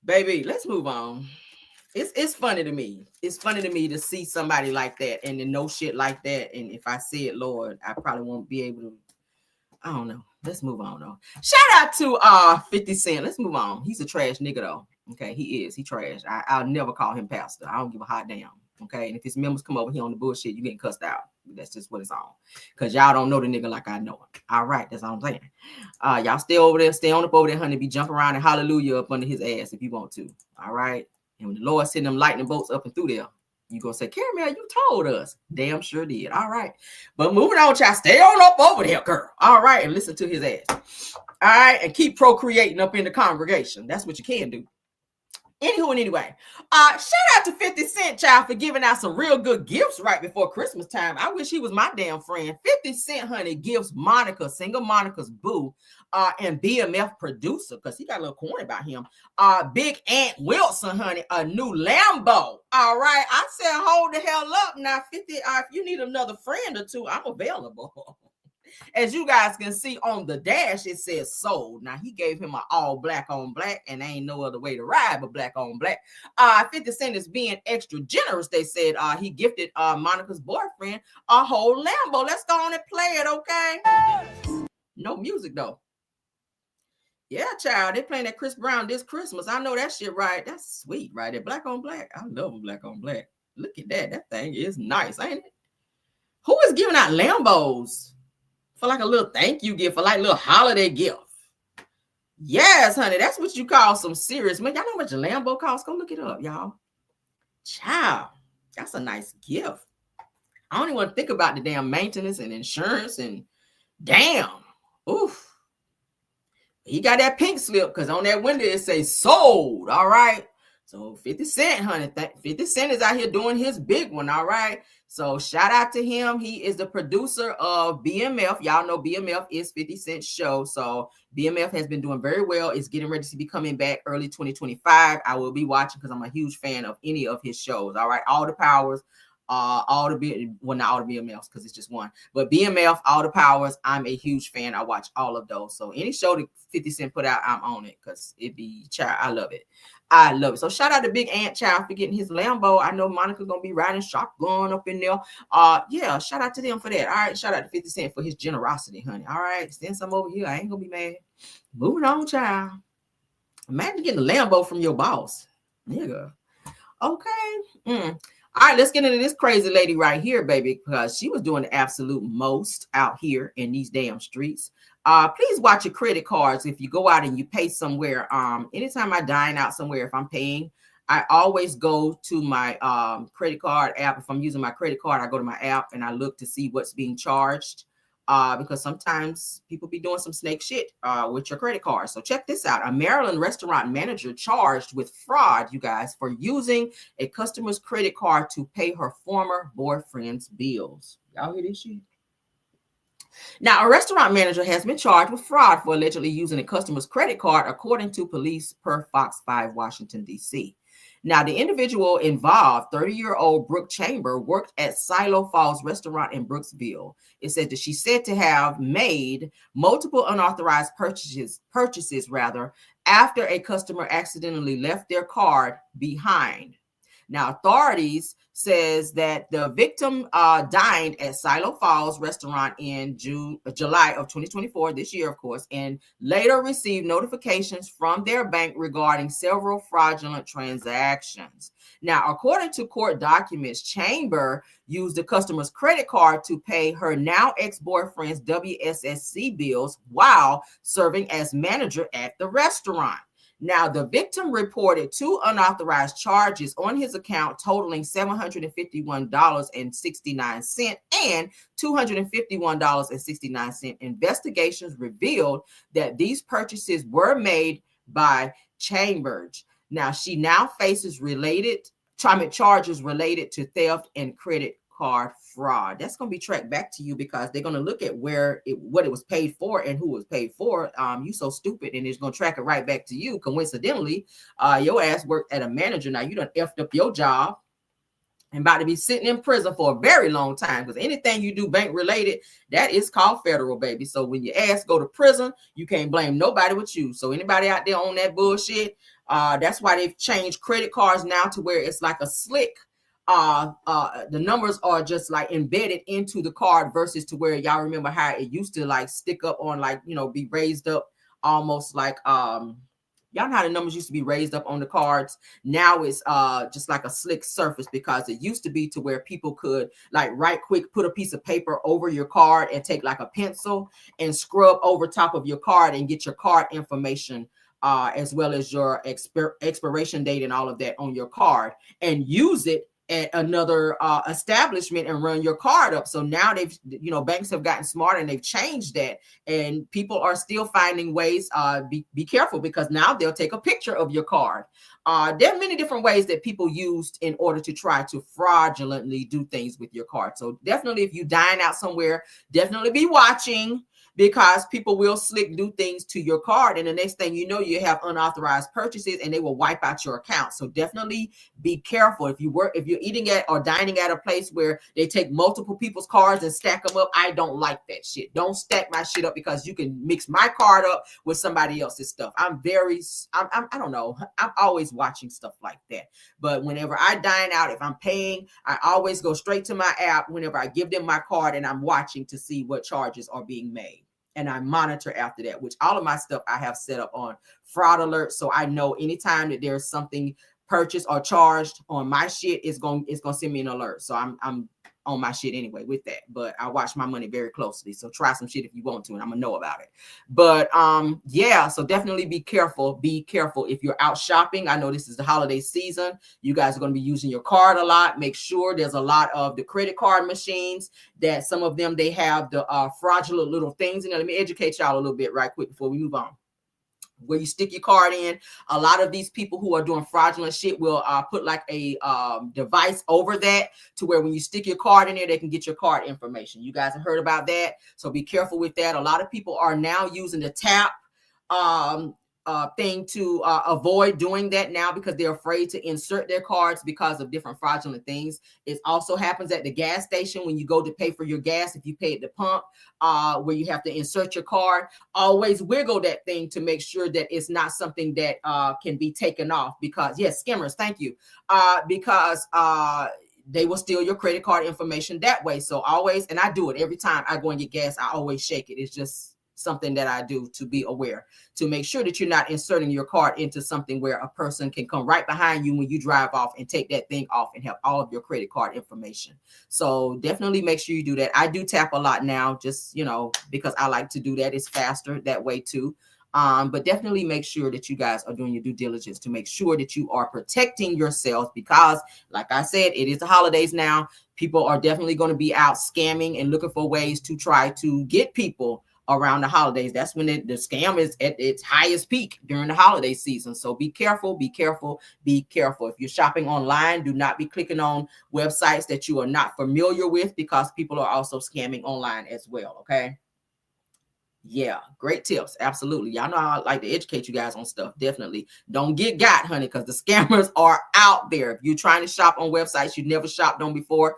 Baby, let's move on. It's funny to me. It's funny to me to see somebody like that and to know shit like that. And if I see it, Lord, I probably won't be able to. I don't know. Let's move on though. Shout out to 50 Cent. Let's move on. He's a trash nigga though. Okay, he is. He trash. I'll never call him pastor. I don't give a hot damn. Okay, and if his members come over here on the bullshit, you getting cussed out. That's just what it's on. Because y'all don't know the nigga like I know him. All right, that's all I'm saying. Y'all stay over there, stay on up over there, honey. Be jumping around and hallelujah up under his ass if you want to. All right. And when the Lord send them lightning bolts up and through there, you gonna say, Caramel, you told us. Damn sure did. All right. But moving on, y'all, stay on up over there, girl. All right, and listen to his ass. All right, and keep procreating up in the congregation. That's what you can do. Anywho and anyway, shout out to 50 Cent, child, for giving out some real good gifts right before Christmas time. I wish he was my damn friend. 50 Cent, honey, gives Monica, single Monica's boo, and BMF producer, because he got a little corny about him, Big Aunt Wilson, honey, a new Lambo. All right, I said, hold the hell up now, 50. If you need another friend or two, I'm available. As you guys can see on the dash, it says sold. Now he gave him an all black on black, and ain't no other way to ride but black on black. 50 Cent is being extra generous. They said he gifted Monica's boyfriend a whole Lambo. Let's go on and play it, okay? No music though. Yeah, child, they playing that Chris Brown this Christmas. I know that shit, right? That's sweet, right? That black on black. I love black on black. Look at that. That thing is nice, ain't it? Who is giving out Lambos for like a little thank you gift, for like a little holiday gift? Yes, honey, that's what you call some serious. Man, y'all know how much a Lambo costs? Go look it up, y'all. Child, that's a nice gift. I don't even want to think about the damn maintenance and insurance and damn. Oof. He got that pink slip because on that window it says sold. All right. So 50 Cent, honey. 50 Cent is out here doing his big one. All right. So shout out to him. He is the producer of BMF. Y'all know BMF is 50 Cent's show. So BMF has been doing very well. It's getting ready to be coming back early 2025. I will be watching because I'm a huge fan of any of his shows. All right. All the Powers. Not all the BMFs because it's just one, but BMF, All the Powers, I'm a huge fan. I watch all of those. So any show that 50 Cent put out, I'm on it because it be child. I love it. I love it. So shout out to Big Ant Child for getting his Lambo. I know Monica's gonna be riding shotgun up in there. Yeah, shout out to them for that. All right, shout out to 50 Cent for his generosity, honey. All right, send some over here. I ain't gonna be mad. Moving on, child. Imagine getting a Lambo from your boss, nigga. Okay. All right, let's get into this crazy lady right here, baby, because she was doing the absolute most out here in these damn streets. Please watch your credit cards if you go out and you pay somewhere. Anytime I dine out somewhere, if I'm paying, I always go to my credit card app. If I'm using my credit card, I go to my app and I look to see what's being charged. Because sometimes people be doing some snake shit with your credit card. So check this out. A Maryland restaurant manager charged with fraud, you guys, for using a customer's credit card to pay her former boyfriend's bills. Y'all hear this shit? Now, a restaurant manager has been charged with fraud for allegedly using a customer's credit card, according to police per Fox 5 Washington, D.C. Now, the individual involved, 30-year-old Brooke Chamber, worked at Silo Falls Restaurant in Brooksville. It said that she said to have made multiple unauthorized purchases after a customer accidentally left their card behind. Now, authorities says that the victim dined at Silo Falls Restaurant in July of 2024, this year, of course, and later received notifications from their bank regarding several fraudulent transactions. Now, according to court documents, Chamber used the customer's credit card to pay her now ex-boyfriend's WSSC bills while serving as manager at the restaurant. Now, the victim reported 2 unauthorized charges on his account totaling $751.69 and $251.69. Investigations revealed that these purchases were made by Chambers. Now, she now faces charges related to theft and credit card fraud. That's going to be tracked back to you because they're going to look at what it was paid for and who was paid for. You so stupid, and it's going to track it right back to you. Coincidentally, your ass worked at a manager. Now you done effed up your job and about to be sitting in prison for a very long time because anything you do bank related, that is called federal, baby. So when your ass go to prison, you can't blame nobody but you. So anybody out there on that bullshit, that's why they've changed credit cards now to where it's like a slick. The numbers are just like embedded into the card versus to where y'all remember how it used to like stick up on like, be raised up almost like, y'all know how the numbers used to be raised up on the cards. Now it's just like a slick surface because it used to be to where people could like right quick put a piece of paper over your card and take like a pencil and scrub over top of your card and get your card information as well as your expiration date and all of that on your card and use it at another establishment and run your card up. So now they've, banks have gotten smarter and they've changed that, and people are still finding ways. Be careful because now they'll take a picture of your card. There are many different ways that people used in order to try to fraudulently do things with your card. So definitely, if you dine out somewhere, definitely be watching. because people will slick do things to your card, and the next thing you know, you have unauthorized purchases and they will wipe out your account. So definitely be careful. If you're eating at or dining at a place where they take multiple people's cards and stack them up, I don't like that shit. Don't stack my shit up, because you can mix my card up with somebody else's stuff. I don't know. I'm always watching stuff like that. But whenever I dine out, if I'm paying, I always go straight to my app whenever I give them my card, and I'm watching to see what charges are being made. And I monitor after that, which all of my stuff I have set up on fraud alert. So I know anytime that there's something purchased or charged on my shit, it's going to send me an alert. So I'm on my shit anyway with that, but I watch my money very closely. So try some shit if you want to, and I'm gonna know about it. But yeah, so definitely be careful. Be careful if you're out shopping. I know this is the holiday season. You guys are going to be using your card a lot. Make sure there's a lot of the credit card machines that some of them, they have the fraudulent little things in there. Let me educate y'all a little bit right quick before we move on. Where you stick your card in, a lot of these people who are doing fraudulent shit will put like a device over that, to where when you stick your card in there, they can get your card information. You guys have heard about that, so be careful with that. A lot of people are now using the tap thing to avoid doing that now, because they're afraid to insert their cards because of different fraudulent things. It also happens at the gas station when you go to pay for your gas. If you pay at the pump, where you have to insert your card, always wiggle that thing to make sure that it's not something that can be taken off, because yes, skimmers, thank you, because they will steal your credit card information that way. So always, and I do it every time I go and get gas, I always shake it. It's just something that I do to be aware, to make sure that you're not inserting your card into something where a person can come right behind you when you drive off and take that thing off and have all of your credit card information. So definitely make sure you do that. I do tap a lot now, just, you know, because I like to do that. It's faster that way too. But definitely make sure that you guys are doing your due diligence to make sure that you are protecting yourselves, because like I said, it is the holidays now. People are definitely going to be out scamming and looking for ways to try to get people around the holidays. That's when the scam is at its highest peak, during the holiday season. So be careful, be careful, be careful. If you're shopping online, do not be clicking on websites that you are not familiar with, because people are also scamming online as well. Okay. Yeah, great tips. Absolutely. Y'all know I like to educate you guys on stuff. Definitely don't get got, honey, because the scammers are out there. If you're trying to shop on websites you never shopped on before,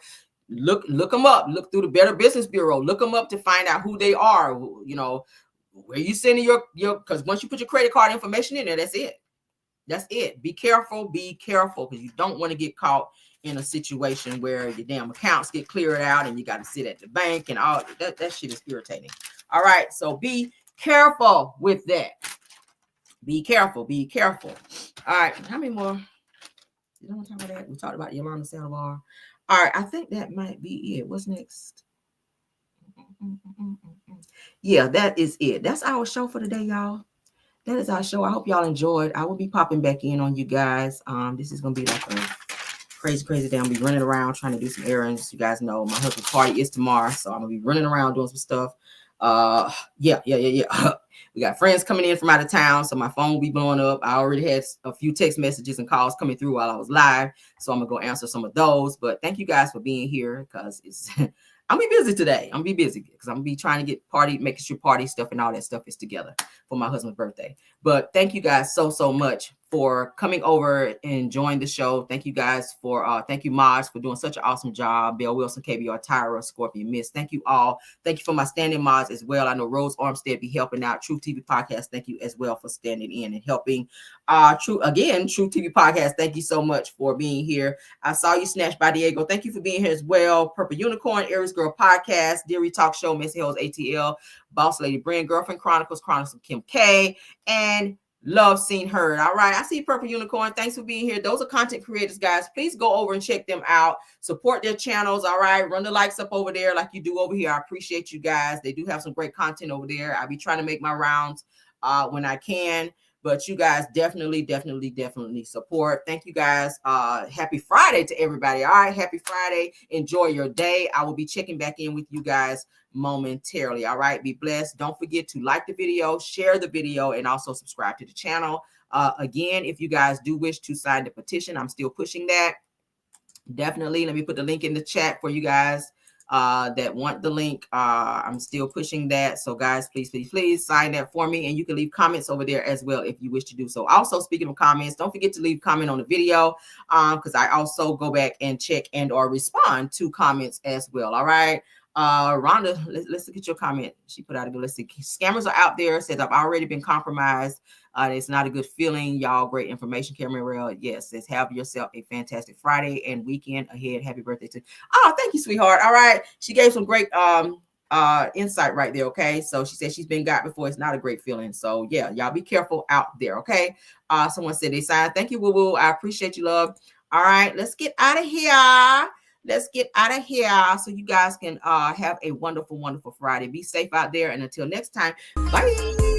look them up. Look through the Better Business Bureau. Look them up to find out who they are. You know, where you sending your because once you put your credit card information in there, that's it. That's it. Be careful, because you don't want to get caught in a situation where your damn accounts get cleared out and you got to sit at the bank and all that shit is irritating. All right, so be careful with that. Be careful, be careful. All right, how many more? You don't want to talk about that? We talked about Yolanda Saldivar. All right, I think that might be it. What's next? Yeah, that is it. That's our show for today, y'all. That is our show. I hope y'all enjoyed. I will be popping back in on you guys. This is gonna be like a crazy day. I'll be running around trying to do some errands. You guys know my husband's party is tomorrow, so I'm gonna be running around doing some stuff. Yeah. We got friends coming in from out of town, so my phone will be blowing up. I already had a few text messages and calls coming through while I was live, so I'm gonna go answer some of those. But thank you guys for being here, because it's I'm gonna be busy today. I'm gonna be busy because I'm gonna be trying to get making sure party stuff and all that stuff is together for my husband's birthday. But thank you guys so much for coming over and enjoying the show. Thank you guys for thank you, Mods, for doing such an awesome job. Bill Wilson, KBR, Tyra, Scorpion, Miss. Thank you all. Thank you for my standing mods as well. I know Rose Armstead be helping out. True TV Podcast, thank you as well for standing in and helping. True TV Podcast, thank you so much for being here. I saw you, Snatched by Diego. Thank you for being here as well. Purple Unicorn, Aries Girl Podcast, Deary Talk Show, Miss Hills ATL, Boss Lady Brand, Girlfriend Chronicles of Kim K, and Love Seen Heard. All right, I see Purple Unicorn. Thanks for being here. Those are content creators, guys. Please go over and check them out. Support their channels. All right, run the likes up over there like you do over here. I appreciate you guys. They do have some great content over there. I'll be trying to make my rounds when I can. But you guys definitely support. Thank you guys. Happy Friday to everybody. All right, happy Friday. Enjoy your day. I will be checking back in with you guys momentarily. All right, be blessed. Don't forget to like the video, share the video, and also subscribe to the channel. Again, if you guys do wish to sign the petition, I'm still pushing that. Definitely. Let me put the link in the chat for you guys. that want the link. I'm still pushing that. So guys, please sign that for me. And you can leave comments over there as well if you wish to do so. Also, speaking of comments, don't forget to leave a comment on the video because I also go back and check and or respond to comments as well. All right. Rhonda, let's look at your comment. She put out a good, let's see. Scammers are out there. Says I've already been compromised. It's not a good feeling. Y'all, great information. Cameron, yes, says have yourself a fantastic Friday and weekend ahead. Happy birthday to. Oh, thank you, sweetheart. All right. She gave some great insight right there. Okay. So she said she's been got before. It's not a great feeling. So yeah, y'all be careful out there. Okay. Someone said they signed. Thank you, Woo Woo. I appreciate you, love. All right, let's get out of here. Let's get out of here so you guys can have a wonderful, wonderful Friday. Be safe out there. And until next time, bye.